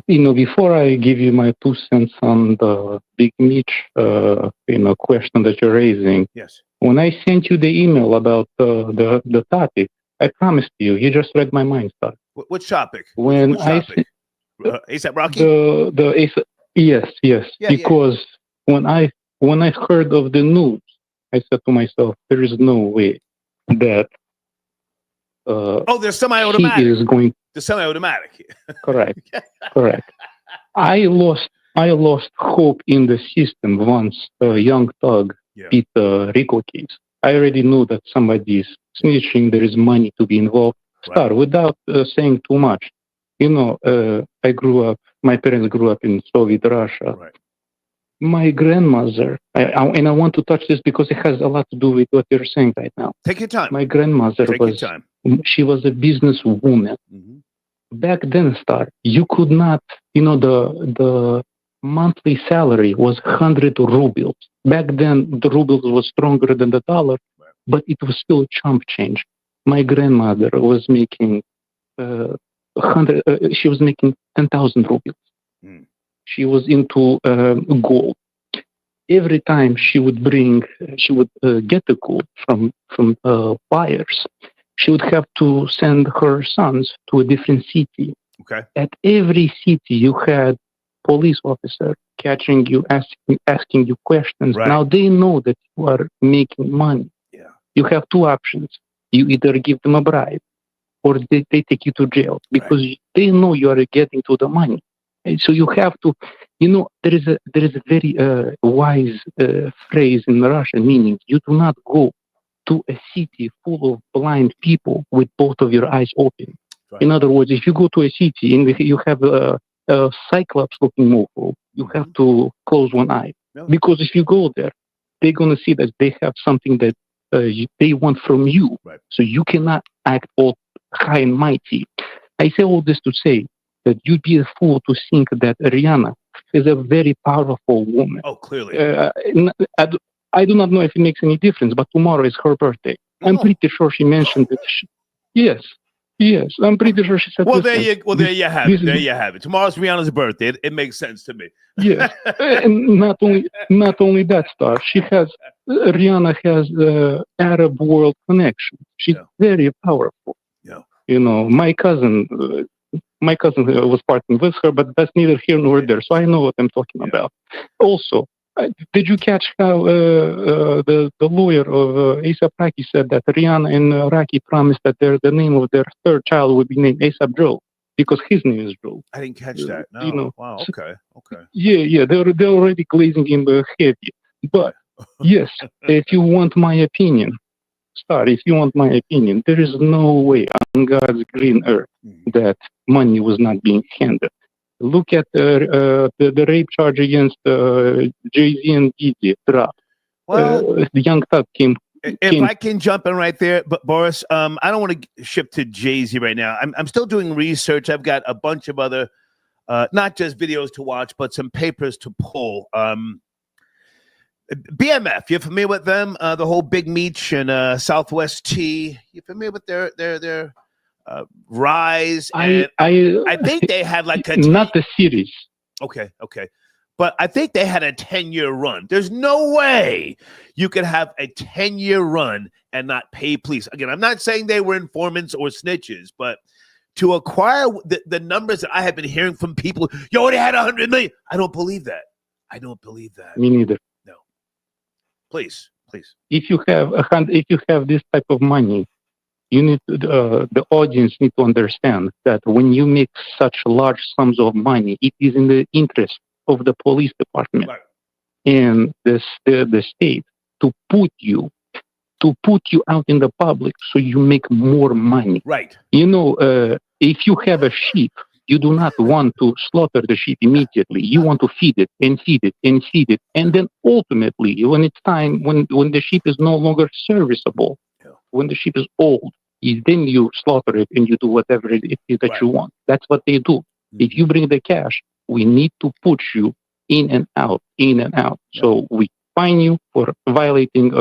before I give you my 2 cents on the Big Meech, question that you're raising. Yes. When I sent you the email about the topic, I promised you just read my mind, sir. Which topic? When Which topic? ASAP Rocky? The ASAP, yes. Yeah, because when I heard of the news, I said to myself, there is no way that they're semi-automatic. He is going. The semi-automatic. Correct. I lost hope in the system once a young thug beat the Rico case. I already knew that somebody is snitching. There is money to be involved. Right. Without saying too much, my parents grew up in Soviet Russia. Right. My grandmother, and I want to touch this because it has a lot to do with what you're saying right now. Take your time. My grandmother she was a businesswoman. Mm-hmm. Back then, Star, you could not, the monthly salary was 100 rubles. Back then, the rubles was stronger than the dollar, but it was still chump change. My grandmother was making she was making 10,000 rubles. Mm. She was into gold. Every time she would get the gold from buyers, she would have to send her sons to a different city. Okay. At every city, you had police officer catching you, asking you questions. Right. Now they know that you are making money. Yeah. You have 2 options. You either give them a bribe, or they take you to jail because they know you are getting to the money. And so you have to, there is a very wise phrase in Russia, meaning you do not go to a city full of blind people with both of your eyes open. Right. In other words, if you go to a city and you have a cyclops-looking mofo, you have to close one eye. No. Because if you go there, they're going to see that they have something that they want from you. Right. So you cannot act all high and mighty. I say all this to say that you'd be a fool to think that Rihanna is a very powerful woman. Oh, clearly. I do not know if it makes any difference, but tomorrow is her birthday. I'm pretty sure she mentioned it. Yes, I'm pretty sure she said. Well, there you have it. There you have it. Tomorrow's Rihanna's birthday. It makes sense to me. Yes, and not only that stuff. Rihanna has Arab world connection. She's very powerful. Yeah. You know, my cousin was partnering with her, but that's neither here nor there. So I know what I'm talking about. Also, did you catch how the lawyer of A$AP Rocky said that Rihanna and Rocky promised that the name of their third child would be named A$AP Joe because his name is Joe? I didn't catch that. No. You know, wow. Okay. Yeah. They're already glazing him heavy. But yes, if you want my opinion, if you want my opinion, there is no way on God's green earth that money was not being handed. Look at the rape charge against Jay-Z and Diddy dropped. Well, the Young Thug came. If I can jump in right there, but Boris, I don't want to shift to Jay-Z right now. I'm still doing research. I've got a bunch of other, not just videos to watch, but some papers to pull. BMF, you're familiar with them? The whole Big Meech and Southwest T. You familiar with their rise? And I think they had like a not the series. Okay. But I think they had a 10-year run. There's no way you could have a 10-year run and not pay police. Again, I'm not saying they were informants or snitches, but to acquire the numbers that I have been hearing from people, they had 100 million. I don't believe that. Me neither. No. Please. If you have this type of money, you need the audience need to understand that when you make such large sums of money, it is in the interest of the police department and the state to put you out in the public so you make more money. Right. You know, if you have a sheep, you do not want to slaughter the sheep immediately. You want to feed it and feed it and feed it. And then ultimately, when it's time, when the sheep is no longer serviceable, when the sheep is old, then you slaughter it and you do whatever it is that you want. That's what they do. If you bring the cash, we need to put you in and out. So we fine you for violating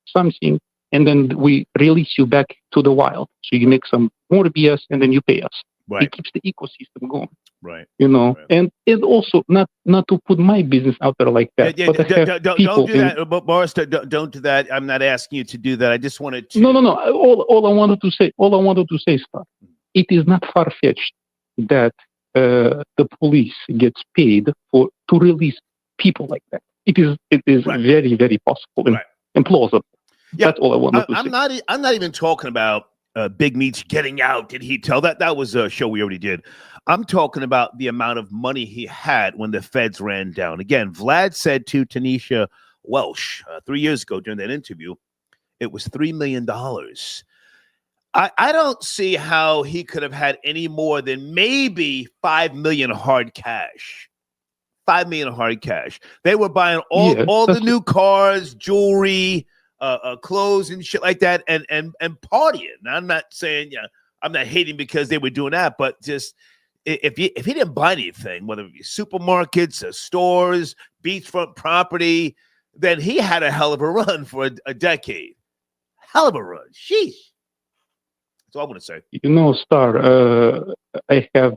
something, and then we release you back to the wild. So you make some more BS, and then you pay us. Right. It keeps the ecosystem going. Right. You know, and also not to put my business out there like that. Don't do that, Boris. Don't do that. I'm not asking you to do that. I just wanted to. No. All I wanted to say, Scott, it is not far fetched that the police gets paid to release people like that. It is very, very possible and plausible. Yeah, that's all I wanted to say. I'm not even talking about Big Meech getting out. Did he tell that? That was a show we already did. I'm talking about the amount of money he had when the feds ran down. Again, Vlad said to Tanisha Welsh 3 years ago during that interview, it was $3 million. I don't see how he could have had any more than maybe $5 million hard cash. $5 million hard cash. They were buying all the new cars, jewelry, clothes and shit like that, and partying. Now, I'm not saying I'm not hating because they were doing that, but just if he didn't buy anything, whether it be supermarkets, stores, beachfront property, then he had a hell of a run for a decade. Hell of a run. Sheesh. That's all I want to say. You know, Star, I have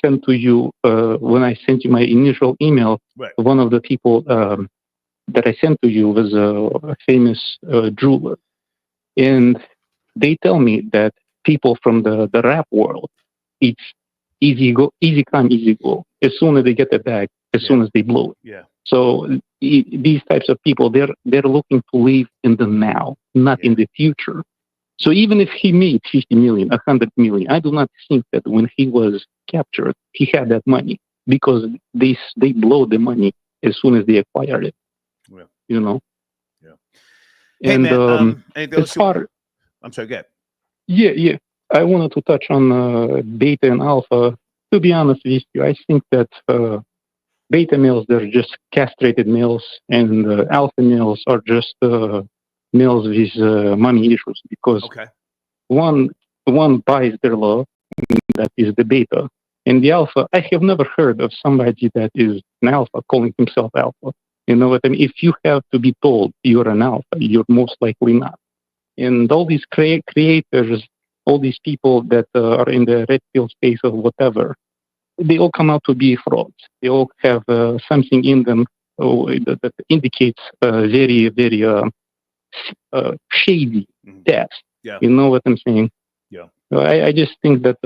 sent to you when I sent you my initial email. Right. One of the people that I sent to you was a famous jeweler, and they tell me that people from the rap world, it's easy come, easy go. As soon as they get the bag, as soon as they blow it. Yeah. So these types of people, they're looking to live in the now, not in the future. So even if he made 50 million, 100 million, I do not think that when he was captured, he had that money because they blow the money as soon as they acquire it. Yeah. You know? Yeah. Hey, and man, as far... I'm sorry, go ahead. Yeah. I wanted to touch on beta and alpha. To be honest with you, I think that beta males, they're just castrated males, and alpha males are just males with money issues because one buys their love, that is the beta, and the alpha. I have never heard of somebody that is an alpha calling himself alpha. You know what I mean? If you have to be told you're an alpha, you're most likely not. and all these creators, all these people that are in the red pill space or whatever, they all come out to be frauds. They all have something in them that indicates very, very shady death. Yeah. You know what I'm saying? Yeah. So I just think that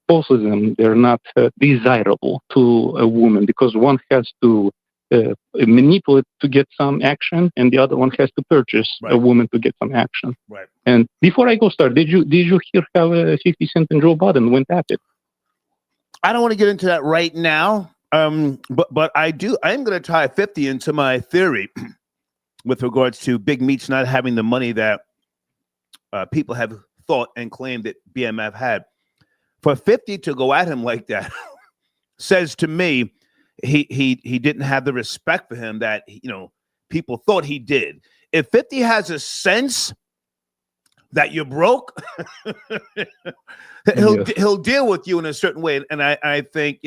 both of them, they're not desirable to a woman, because one has to manipulate to get some action, and the other one has to purchase a woman to get some action. Right. And before I go start, did you hear how 50 Cent and Joe Biden went at it? I don't want to get into that right now, but I am going to tie 50 into my theory with regards to Big Meats not having the money that people have thought and claimed that BMF had. For 50 to go at him like that says to me he didn't have the respect for him that people thought he did. If 50 has a sense that you're broke, he'll deal with you in a certain way, and I think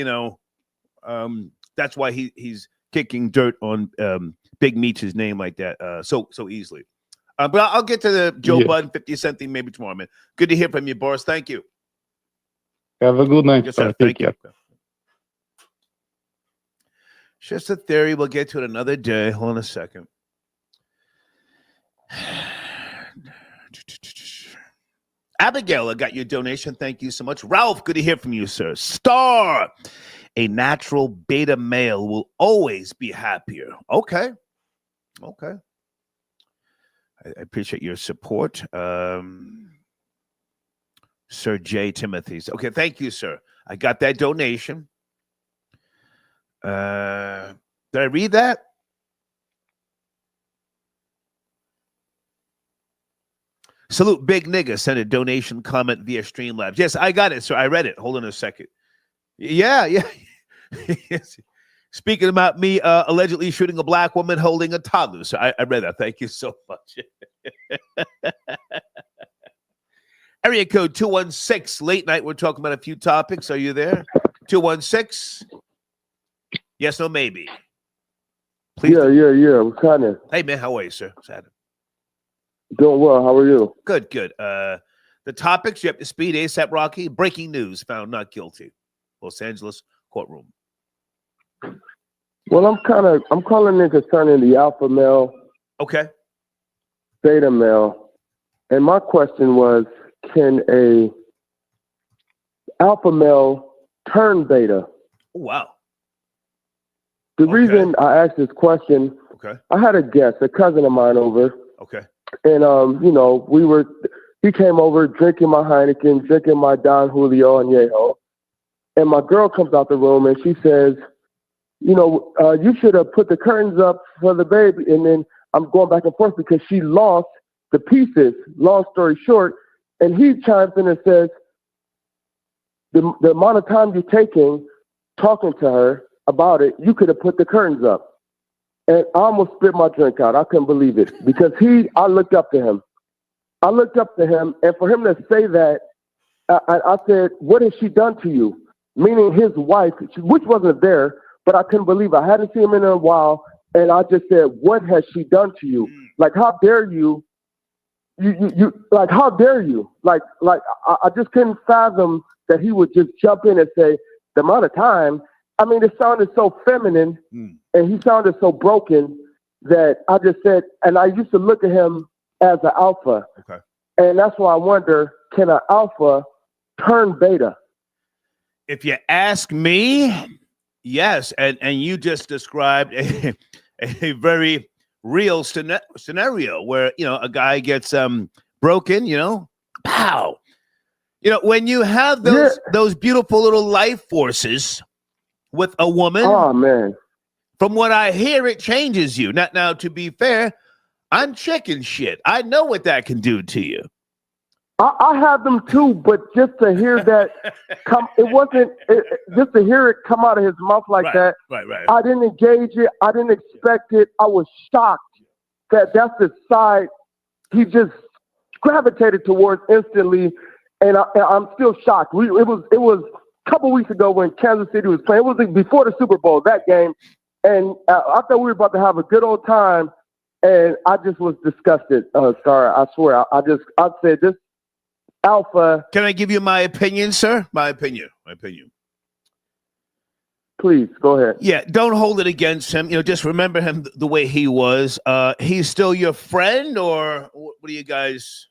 that's why he's kicking dirt on Big Meats' name like that so easily. But I'll get to the Joe Budden 50 Cent thing maybe tomorrow, man. Good to hear from you, Boris. Thank you. Have a good night. Yes, sir. Thank you. It's just a theory. We'll get to it another day. Hold on a second. Abigail, I got your donation. Thank you so much. Ralph, good to hear from you, sir. Star, a natural beta male will always be happier. Okay. I appreciate your support. Sir J. Timothy's. Okay, thank you, sir. I got that donation. Did I read that? Salute Big Nigga sent a donation comment via Streamlabs. Yes, I got it, sir. I read it. Hold on a second. Yeah. Yes. Speaking about me allegedly shooting a black woman holding a toddler. So I read that. Thank you so much. Area code 216. Late night. We're talking about a few topics. Are you there? 216. Yes, no, maybe. Please. Yeah. I'm kind of. Hey, man. How are you, sir? Doing well. How are you? Good. The topics, you have to speed. ASAP Rocky. Breaking news. Found not guilty. Los Angeles courtroom. Well, I'm calling in concerning the alpha male. Okay. Beta male. And my question was, can a alpha male turn beta? Oh, wow. The reason I asked this question, I had a guest, a cousin of mine over. Okay. And, he came over drinking my Heineken, drinking my Don Julio and Añejo. And my girl comes out the room and she says, you should have put the curtains up for the baby. And then I'm going back and forth because she lost the pieces, long story short. And he chimes in and says, the amount of time you're taking talking to her about it, you could have put the curtains up. And I almost spit my drink out. I couldn't believe it because I looked up to him. And for him to say that, I said, what has she done to you? Meaning his wife, which wasn't there, but I couldn't believe it. I hadn't seen him in a while. And I just said, what has she done to you? Like, how dare you? Like, how dare you? Like, I just couldn't fathom that he would just jump in and say, the amount of time. I mean, it sounded so feminine and he sounded so broken that I just said, and I used to look at him as an alpha. Okay. And that's why I wonder, can an alpha turn beta? If you ask me, yes. And you just described a very real scenario where, a guy gets broken, pow. When you have those beautiful little life forces with a woman, oh man, from what I hear, it changes you. Now, to be fair, I'm chicken shit. I know what that can do to you. I have them too, but just to hear that just to hear it come out of his mouth like that. Right. I didn't engage it. I didn't expect it. I was shocked that's the side he just gravitated towards instantly, and I'm still shocked. It was a couple weeks ago when Kansas City was playing. It was before the Super Bowl, that game, and I thought we were about to have a good old time. And I just was disgusted. Sorry, I swear. I said this alpha. Can I give you my opinion, sir? My opinion. Please go ahead. Yeah, don't hold it against him. Just remember him the way he was. He's still your friend, or what do you guys?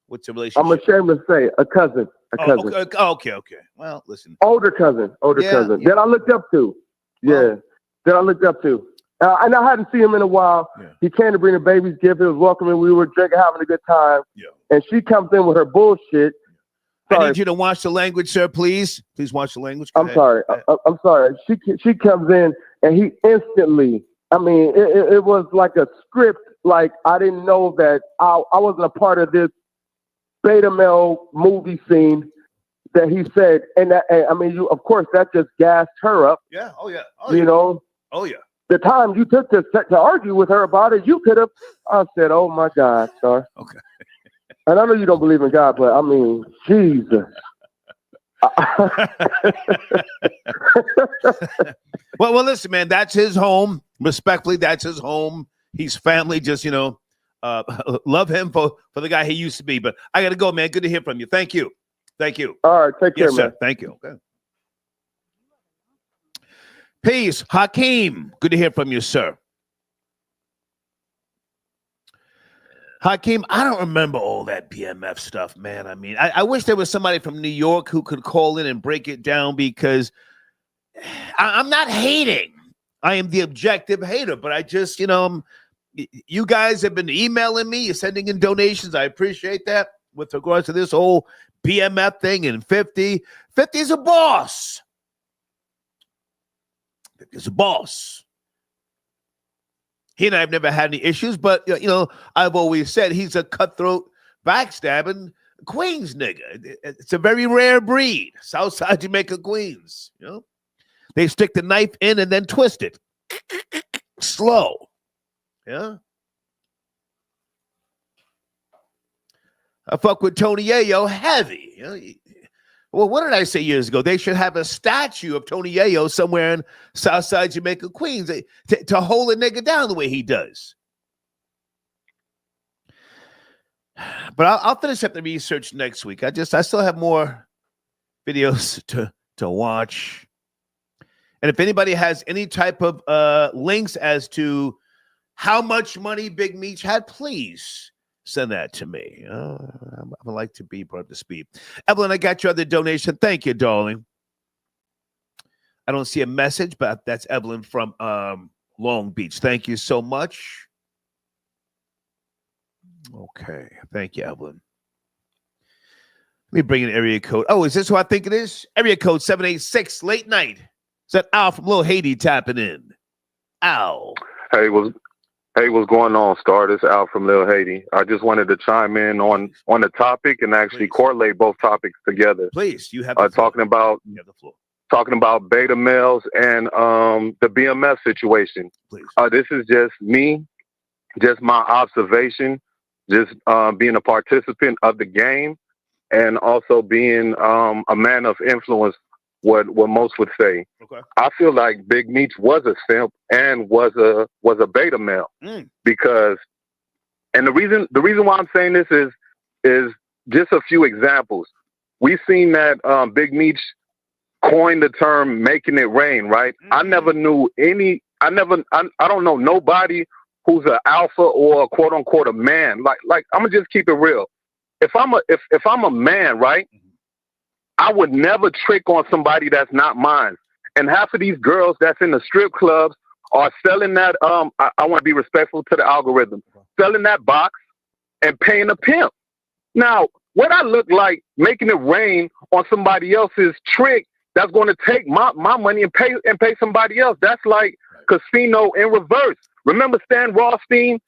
What's the relationship? I'm ashamed to say a cousin. Okay. Well, listen. Older cousin Yeah. that I looked up to. And I hadn't seen him in a while. Yeah. He came to bring the baby's gift. It was welcoming. We were drinking, having a good time. Yeah. And she comes in with her bullshit. Sorry. I need you to watch the language, sir, please. Please watch the language. I'm sorry. She comes in and he instantly, it was like a script. Like, I didn't know that I wasn't a part of this beta male movie scene that he said. And of course, that just gassed her up. Yeah. Oh, yeah. Oh, yeah. The time you took to argue with her about it, you could have. I said, "Oh my God, sir." Okay. And I know you don't believe in God, but Jesus. Well, listen, man. That's his home. Respectfully, that's his home. He's family. Just love him for the guy he used to be. But I got to go, man. Good to hear from you. Thank you. All right, take care, man. Sir. Thank you. Okay. Peace. Hakeem, good to hear from you, sir. Hakeem, I don't remember all that BMF stuff, man. I wish there was somebody from New York who could call in and break it down, because I'm not hating. I am the objective hater, but I just, you guys have been emailing me, you're sending in donations. I appreciate that with regards to this whole BMF thing. And 50 is a boss. Is a boss. He and I have never had any issues, but I've always said he's a cutthroat, backstabbing Queens nigga. It's a very rare breed. Southside Jamaica Queens. They stick the knife in and then twist it. Slow. Yeah. I fuck with Tony Yayo heavy. Well, what did I say years ago? They should have a statue of Tony Yayo somewhere in Southside Jamaica, Queens, to hold a nigga down the way he does. But I'll finish up the research next week. I still have more videos to watch. And if anybody has any type of links as to how much money Big Meech had, please send that to me. I would like to be brought up to speed. Evelyn, I got your other donation. Thank you, darling. I don't see a message, but that's Evelyn from Long Beach. Thank you so much. Okay. Thank you, Evelyn. Let me bring in area code. Oh, is this who I think it is? Area code 786, late night. Is that Al from Lil Haiti tapping in? Al. Hey, what's going on, Star? This is Al from Lil Haiti. I just wanted to chime in on the topic and actually correlate both topics together. Please, you have the talking about beta males and the BMF situation. Please. This is just me, just my observation, just being a participant of the game, and also being a man of influence. What most would say. Okay. I feel like Big Meech was a simp and was a beta male because, and the reason why I'm saying this is just a few examples. We've seen that Big Meech coined the term "making it rain." Right? I never knew any. I don't know nobody who's an alpha or a quote unquote a man. Like I'm gonna just keep it real. If I'm a man, right? I would never trick on somebody that's not mine. And half of these girls that's in the strip clubs are selling that, I want to be respectful to the algorithm, selling that box and paying a pimp. Now, what I look like making it rain on somebody else's trick that's going to take my money and pay somebody else. That's like casino in reverse. Remember Stan Rothstein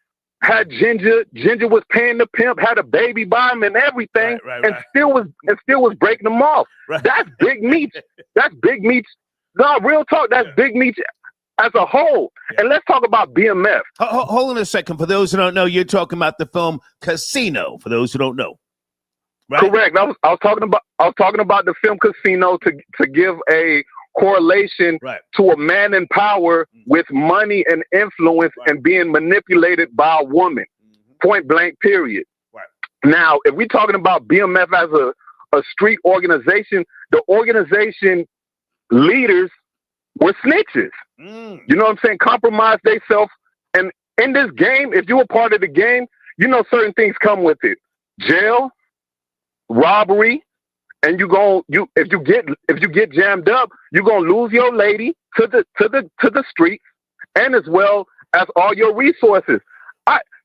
had Ginger was paying the pimp, had a baby by him and everything, and still was breaking them off. Right. That's Big Meech. That's Big Meech. No, real talk. That's Big Meech as a whole. Yeah. And let's talk about BMF. Hold on a second. For those who don't know, you're talking about the film Casino. For those who don't know, right? Correct. I was talking about the film Casino to give a correlation to a man in power with money and influence and being manipulated by a woman. Point blank, period. Now, if we're talking about BMF as a street organization, the organization leaders were snitches. You know what I'm saying? Compromised themselves. And in this game, if you're a part of the game, you know certain things come with it. Jail, robbery, and if you get jammed up, you're gonna lose your lady to the streets, and as well as all your resources.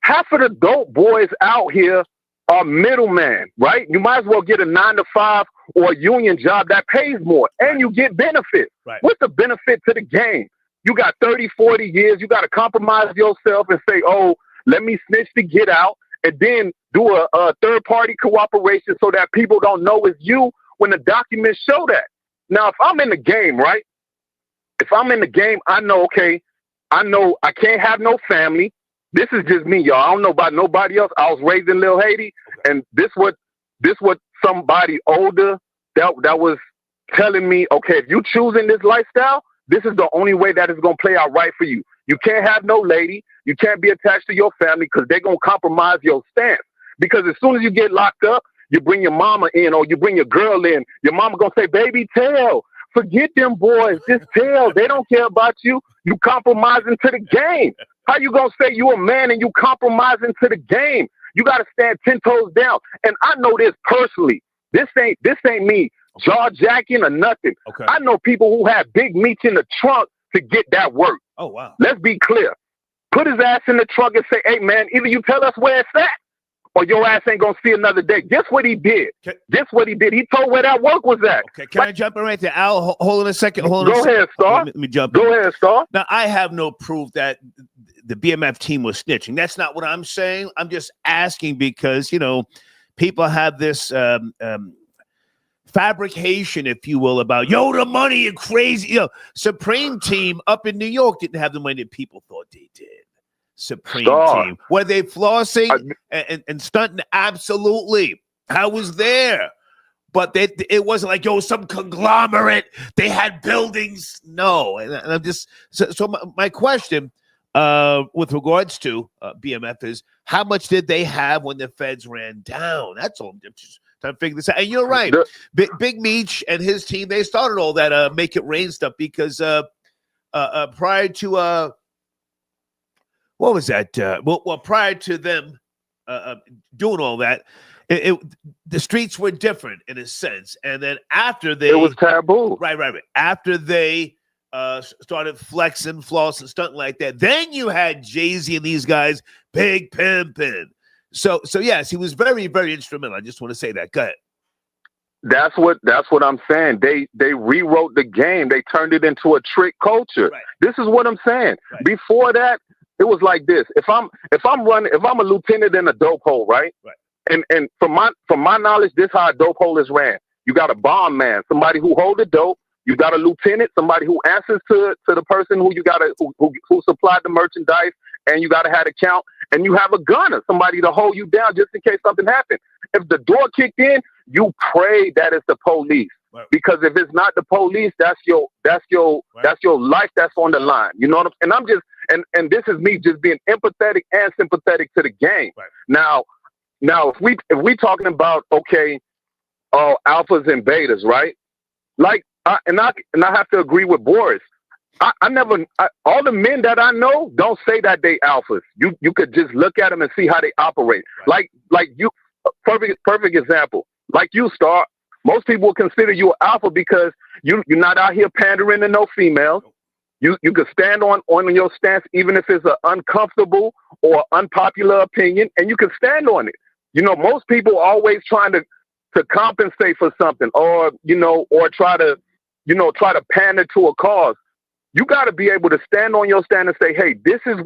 Half of the dope boys out here are middlemen, right? You might as well get a 9-to-5 or a union job that pays more, and you get benefits. What's the benefit to the game? You got 30, 40 years. You got to compromise yourself and say, oh, let me snitch to get out, and then do a third-party cooperation so that people don't know it's you when the documents show that. Now, if I'm in the game, right? If I'm in the game, I know I can't have no family. This is just me, y'all. I don't know about nobody else. I was raised in Lil Haiti, and this what somebody older that was telling me, okay, if you choosing this lifestyle, this is the only way that it's going to play out right for you. You can't have no lady. You can't be attached to your family because they're going to compromise your stance. Because as soon as you get locked up, you bring your mama in or you bring your girl in. Your mama going to say, baby, tell. Forget them boys. Just tell. They don't care about you. You compromising to the game. How you going to say you a man and you compromising to the game? You got to stand 10 toes down. And I know this personally. This ain't me jaw jacking or nothing. I know people who have big meats in the trunk to get that work. Oh, wow. Let's be clear. Put his ass in the trunk and say, hey, man, either you tell us where it's at or your ass ain't going to see another day. Guess what he did? Guess what he did? He told where that work was at. Okay, can I jump in right there? Al, hold on a second. Go ahead, Star. Let me jump in. Go ahead, Star. Now, I have no proof that the BMF team was snitching. That's not what I'm saying. I'm just asking because, you know, people have this fabrication, if you will, about, the money and crazy. Supreme Team up in New York didn't have the money that people thought they did. Supreme Team. Were they flossing and stunting? Absolutely. I was there. But it wasn't like, some conglomerate. They had buildings. No. And I'm just, so my question with regards to BMF is, how much did they have when the feds ran down? That's all. I'm just trying to figure this out. And you're right. Big Meech and his team, they started all that Make It Rain stuff because prior to what was that? Well, prior to them doing all that, the streets were different in a sense. And then after it was taboo. Right. After they started flexing, flossing, stunting like that, then you had Jay-Z and these guys big pimping. So yes, he was very, very instrumental. I just want to say that. Go ahead. That's what I'm saying. They rewrote the game. They turned it into a trick culture. Right. This is what I'm saying. Right. Before that, it was like this. If I'm a lieutenant in a dope hole, right? Right. And from my knowledge, this is how a dope hole is ran. You got a bomb man, somebody who hold the dope. You got a lieutenant, somebody who answers to the person who who supplied the merchandise, and you got to have a count. And you have a gunner, somebody to hold you down just in case something happened. If the door kicked in, you pray that it's the police. Right. Because if it's not the police, that's your life that's on the line. You know what I'm saying? And I'm just and this is me just being empathetic and sympathetic to the game. Right. Now if we talking about alphas and betas, right? Like I have to agree with Boris. All the men that I know don't say that they alphas. You could just look at them and see how they operate. Right. Like you, perfect example. Like you, Star. Most people will consider you an alpha because you're not out here pandering to no females. You could stand on your stance even if it's an uncomfortable or unpopular opinion, and you can stand on it. You know, most people are always trying to compensate for something, or try to pander to a cause. You got to be able to stand on your stand and say, hey, this is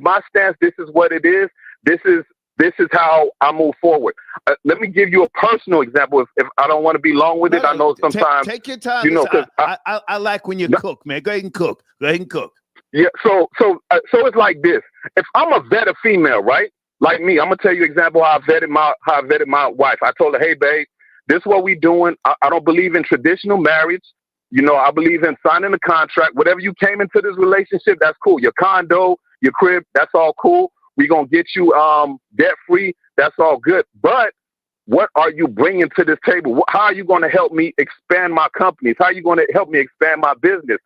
my stance. This is what it is. This is how I move forward. Let me give you a personal example. If I don't want to be long with it, I know sometimes. Take your time. I like when you cook, man. Go ahead and cook. Yeah. So it's like this. If I'm a vet female, right? Like me, I'm gonna tell you an example how I vetted my wife. I told her, hey, babe, this is what we doing. I don't believe in traditional marriage. You know, I believe in signing a contract. Whatever you came into this relationship, that's cool. Your condo, your crib, that's all cool. We're going to get you debt free. That's all good. But what are you bringing to this table? How are you going to help me expand my companies? How are you going to help me expand my business?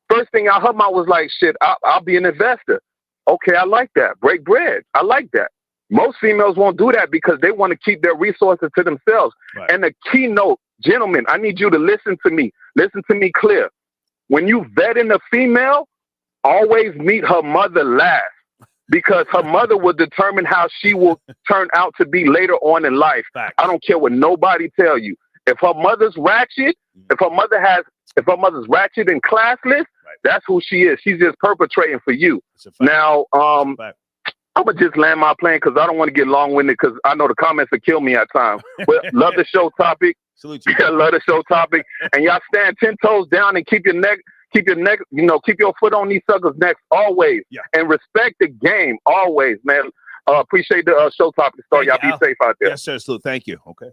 First thing I heard about was like, shit, I'll be an investor. Okay, I like that. Break bread. I like that. Most females won't do that because they want to keep their resources to themselves. Right. And the keynote, gentlemen, I need you to listen to me. Listen to me clear. When you vet in a female, always meet her mother last, because her mother will determine how she will turn out to be later on in life. Fact. I don't care what nobody tell you. If her mother's ratchet, if her mother's ratchet and classless, that's who she is. She's just perpetrating for you. Now, I'm going to just land my plane because I don't want to get long-winded because I know the comments will kill me at times. But love the show topic. Salute you. Love the show topic. And y'all stand 10 toes down and keep your neck, keep your foot on these suckers' necks always. Yeah. And respect the game always, man. Appreciate the show topic. So y'all be safe out there. Yes, sir. Salute. Thank you. Okay.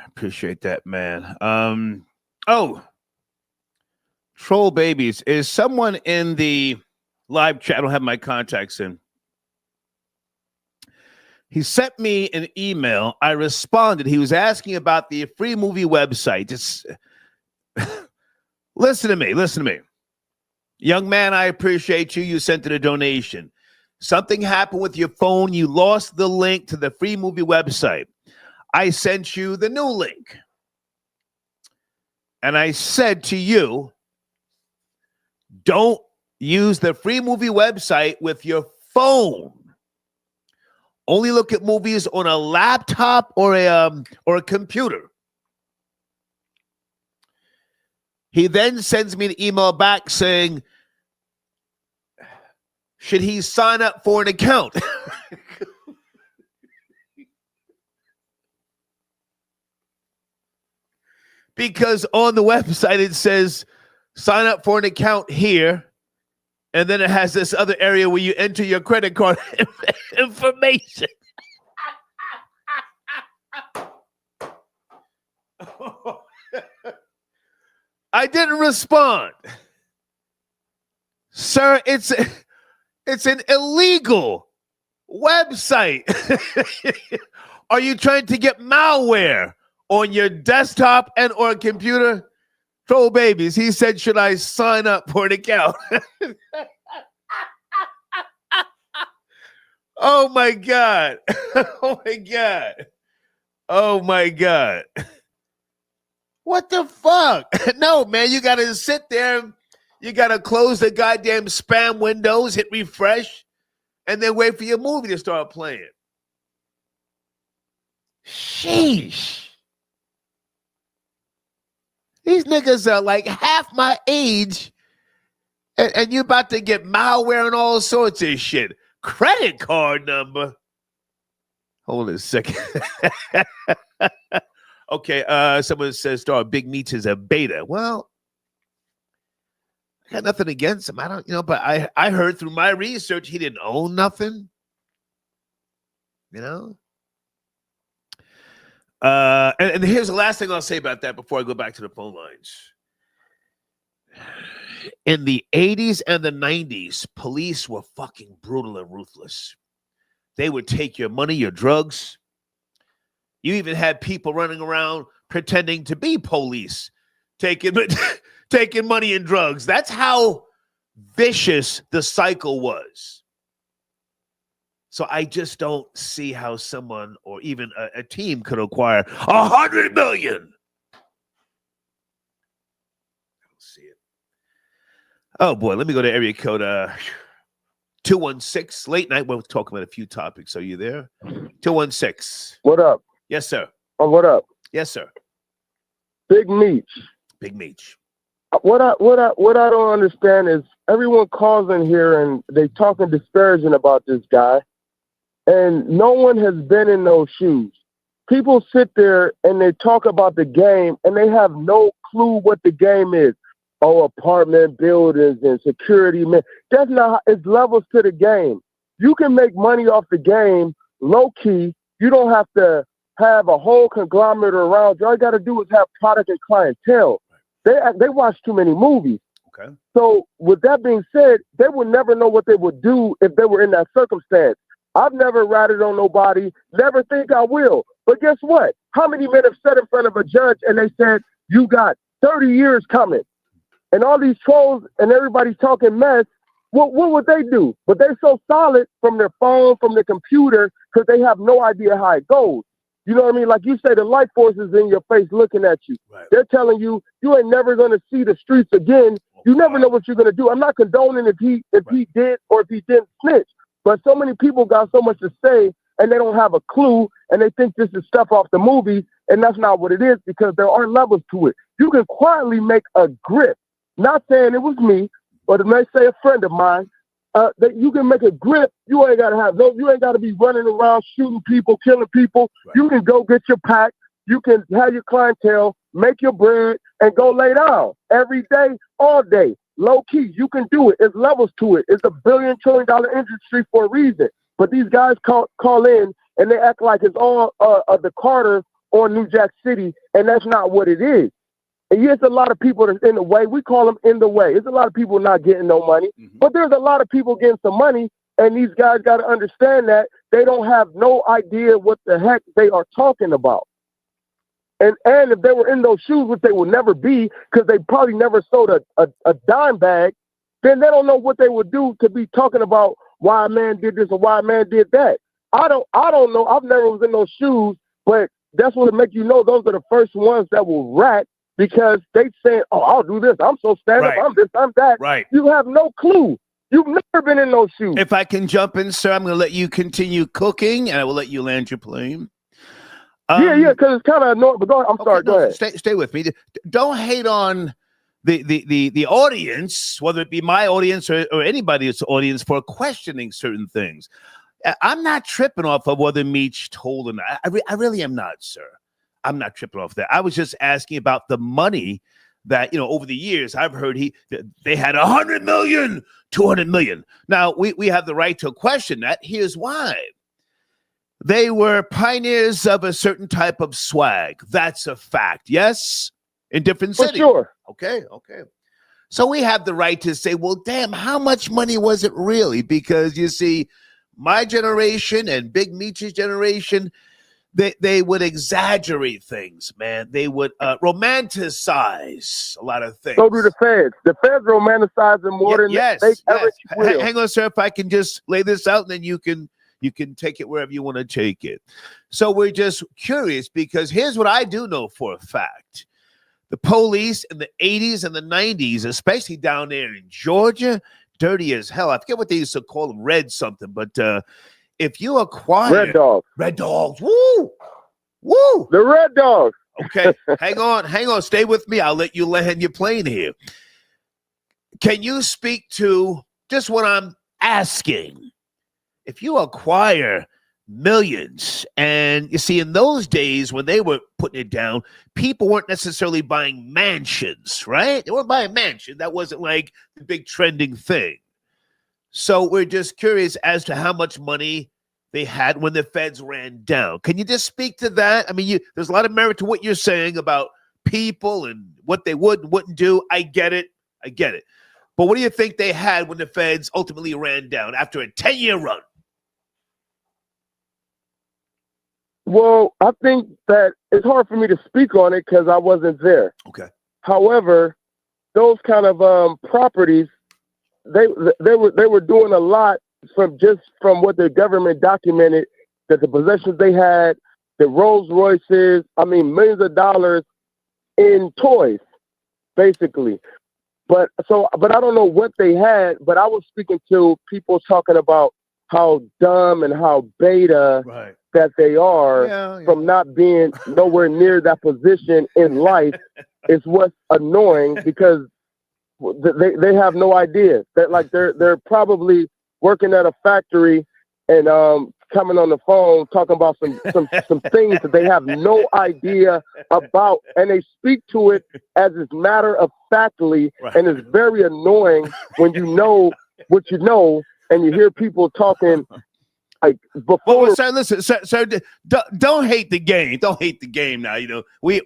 Appreciate that, man. Troll babies. Is someone in the live chat? I don't have my contacts in. He sent me an email. I responded. He was asking about the free movie website. Listen to me. Young man, I appreciate you. You sent in a donation. Something happened with your phone. You lost the link to the free movie website. I sent you the new link. And I said to you, don't use the free movie website with your phone. Only look at movies on a laptop or a computer. He then sends me an email back saying, should he sign up for an account? Because on the website it says, sign up for an account here. And then it has this other area where you enter your credit card information. I didn't respond. Sir, it's an illegal website. Are you trying to get malware on your desktop and or computer? Troll babies. He said, should I sign up for an account? Oh my God. Oh my God. Oh my God. What the fuck? No, man, you got to sit there. You got to close the goddamn spam windows, hit refresh, and then wait for your movie to start playing. Sheesh. These niggas are like half my age, and you about to get malware and all sorts of shit. Credit card number. Hold on a second. Okay, someone says Star Big Meats is a beta. Well, I got nothing against him. I don't, but I heard through my research he didn't own nothing. And here's the last thing I'll say about that before I go back to the phone lines. In the 80s and the 90s, police were fucking brutal and ruthless. They would take your money, your drugs. You even had people running around pretending to be police, taking money and drugs. That's how vicious the cycle was. So I just don't see how someone or even a team could acquire $100 million. I don't see it. Oh boy, let me go to area code 216. Late night. We'll talk about a few topics. Are you there? 216. What up? Yes, sir. Oh, what up? Yes, sir. Big Meats. Big Meats. What I don't understand is everyone calls in here and they talking disparaging about this guy. And no one has been in those shoes. People sit there and they talk about the game and they have no clue what the game is. Oh, apartment buildings and security, man. That's not how, it's levels to the game. You can make money off the game low key. You don't have to have a whole conglomerate around you. All you got to do is have product and clientele. They watch too many movies. Okay. So with that being said, they would never know what they would do if they were in that circumstance. I've never ratted on nobody, never think I will. But guess what? How many men have sat in front of a judge and they said, you got 30 years coming? And all these trolls and everybody's talking mess. What would they do? But they're so solid from their phone, from their computer, because they have no idea how it goes. You know what I mean? Like you say, the life force is in your face looking at you. Right. They're telling you, you ain't never going to see the streets again. You never know what you're going to do. I'm not condoning if he did or if he didn't snitch. But so many people got so much to say, and they don't have a clue, and they think this is stuff off the movies, and that's not what it is, because there are levels to it. You can quietly make a grip. Not saying it was me, but it may say a friend of mine, that you can make a grip. You ain't got to be running around shooting people, killing people. Right. You can go get your pack. You can have your clientele, make your bread, and go lay down every day, all day. Low key, you can do it. It's levels to it. It's a $1 billion, $1 trillion industry for a reason. But these guys call in and they act like it's all the Carter or New Jack City, and that's not what it is. And yes, a lot of people that's in the way. We call them in the way. There's a lot of people not getting no money, but there's a lot of people getting some money, and these guys got to understand that they don't have no idea what the heck they are talking about. And if they were in those shoes, which they will never be, because they probably never sold a dime bag, then they don't know what they would do to be talking about why a man did this or why a man did that. I don't know. I've never was in those shoes, but that's what it makes you know those are the first ones that will rat, because they saying, oh, I'll do this. I'm so stand up. Right. I'm this, I'm that. Right. You have no clue. You've never been in those shoes. If I can jump in, sir, I'm going to let you continue cooking, and I will let you land your plane. Yeah, because it's kind of annoying. But go ahead. Stay with me. Don't hate on the audience, whether it be my audience or anybody's audience, for questioning certain things. I'm not tripping off of whether Meech told or not. I really am not, sir. I'm not tripping off that. I was just asking about the money that, over the years, I've heard they had 100 million, 200 million. Now, we have the right to question that. Here's why. They were pioneers of a certain type of swag. That's a fact. Yes? In different cities. For sure. Okay. So we have the right to say, well, damn, how much money was it really? Because you see, my generation and Big Meech's generation, they would exaggerate things, man. They would romanticize a lot of things. So do the feds. The feds romanticize them more than yes. ever will. Hang on, sir. If I can just lay this out, and then you can take it wherever you want to take it. So we're just curious, because here's what I do know for a fact. The police in the 80s and the 90s, especially down there in Georgia, dirty as hell. I forget what they used to call them, red something, but if you acquire red dogs, woo, the red dogs. Okay, hang on, stay with me. I'll let you land your plane here. Can you speak to just what I'm asking? If you acquire millions, and you see, in those days when they were putting it down, people weren't necessarily buying mansions, right? They weren't buying mansions. That wasn't like the big trending thing. So we're just curious as to how much money they had when the feds ran down. Can you just speak to that? I mean, there's a lot of merit to what you're saying about people and what they would and wouldn't do. I get it. But what do you think they had when the feds ultimately ran down after a 10-year run? Well, I think that it's hard for me to speak on it because I wasn't there. Okay. However, those kind of properties, they were doing a lot from what the government documented, that the possessions they had, the Rolls Royces, millions of dollars in toys, basically. But I don't know what they had, but I was speaking to people talking about how dumb and how beta that they are from not being nowhere near that position in life is what's annoying, because they have no idea that, like, they're probably working at a factory and coming on the phone talking about some things that they have no idea about, and they speak to it as it's matter of factly, and it's very annoying when you know what you know and you hear people talking like before. Well, sir, listen, sir, don't hate the game. Don't hate the game now. You know, we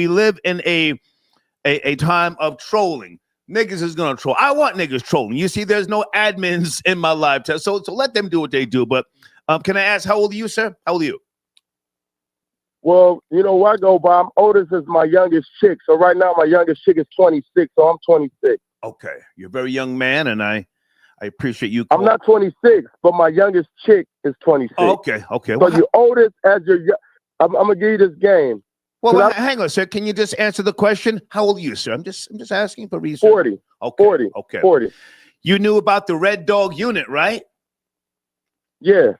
live in a time of trolling. Niggas is gonna troll. I want niggas trolling. You see, there's no admins in my live chat, so let them do what they do. But can I ask, how old are you, sir? How old are you? Well, you know where I go by. I'm oldest is my youngest chick. So right now my youngest chick is 26. So I'm 26. Okay, you're a very young man, and I appreciate you. I'm not 26, but my youngest chick is 26. Oh, okay. So your oldest as your, I'm gonna give you this game. Well, hang on, sir. Can you just answer the question? How old are you, sir? I'm just asking for research. 40. Okay. 40. Okay. 40. You knew about the Red Dog unit, right? Yeah.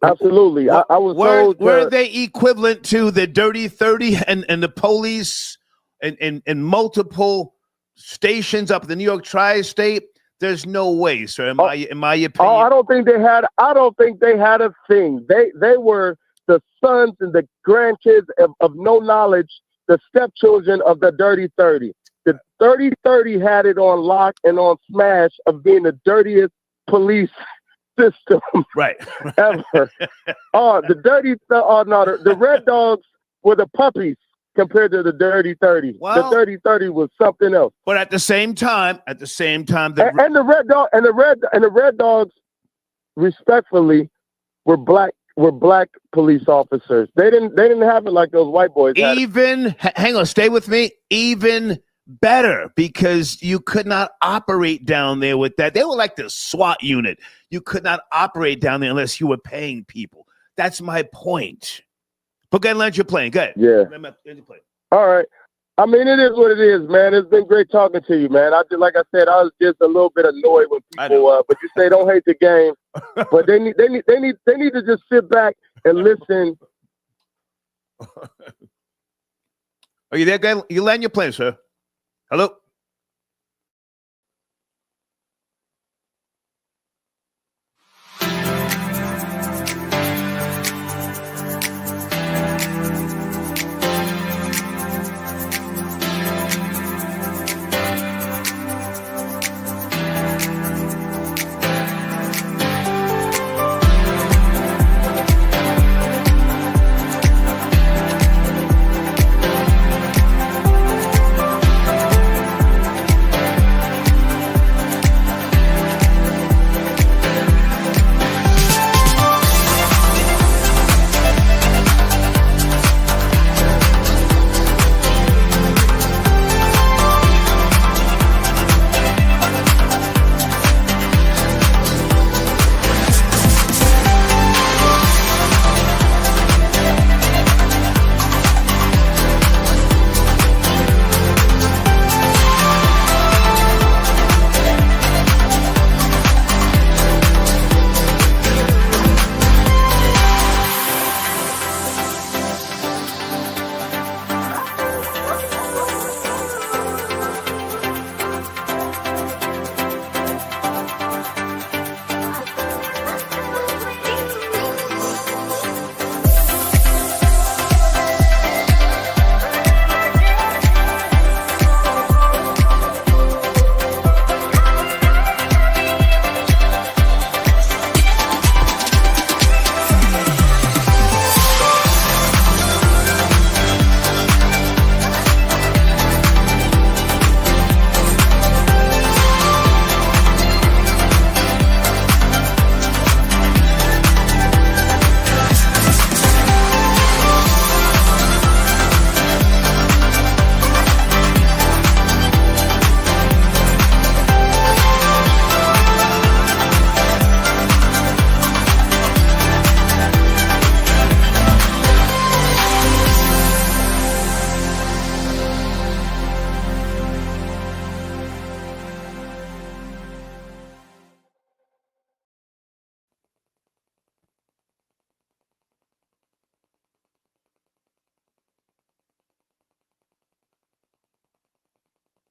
Absolutely. I was told. Were they equivalent to the Dirty 30 and the police and multiple stations up in the New York tri-state? There's no way, sir. In my opinion. Oh, I don't think they had a thing. They were the sons and the grandkids of no knowledge, the stepchildren of the Dirty 30. The Dirty 30 had it on lock and on smash of being the dirtiest police system ever. The Red Dogs were the puppies compared to the Dirty 30. Well, the Dirty 30 was something else. But at the same time, the Red Dogs, respectfully, were black police officers. They didn't have it like those white boys. Hang on, stay with me. Even better, because you could not operate down there with that. They were like the SWAT unit. You could not operate down there unless you were paying people. That's my point. But go ahead and let you play. Go ahead. Yeah. All right. I mean, it is what it is, man. It's been great talking to you, man. Like I said, I was just a little bit annoyed when people, but you say don't hate the game, but they need to just sit back and listen. Are you there, guy? You land your plane, sir. Hello.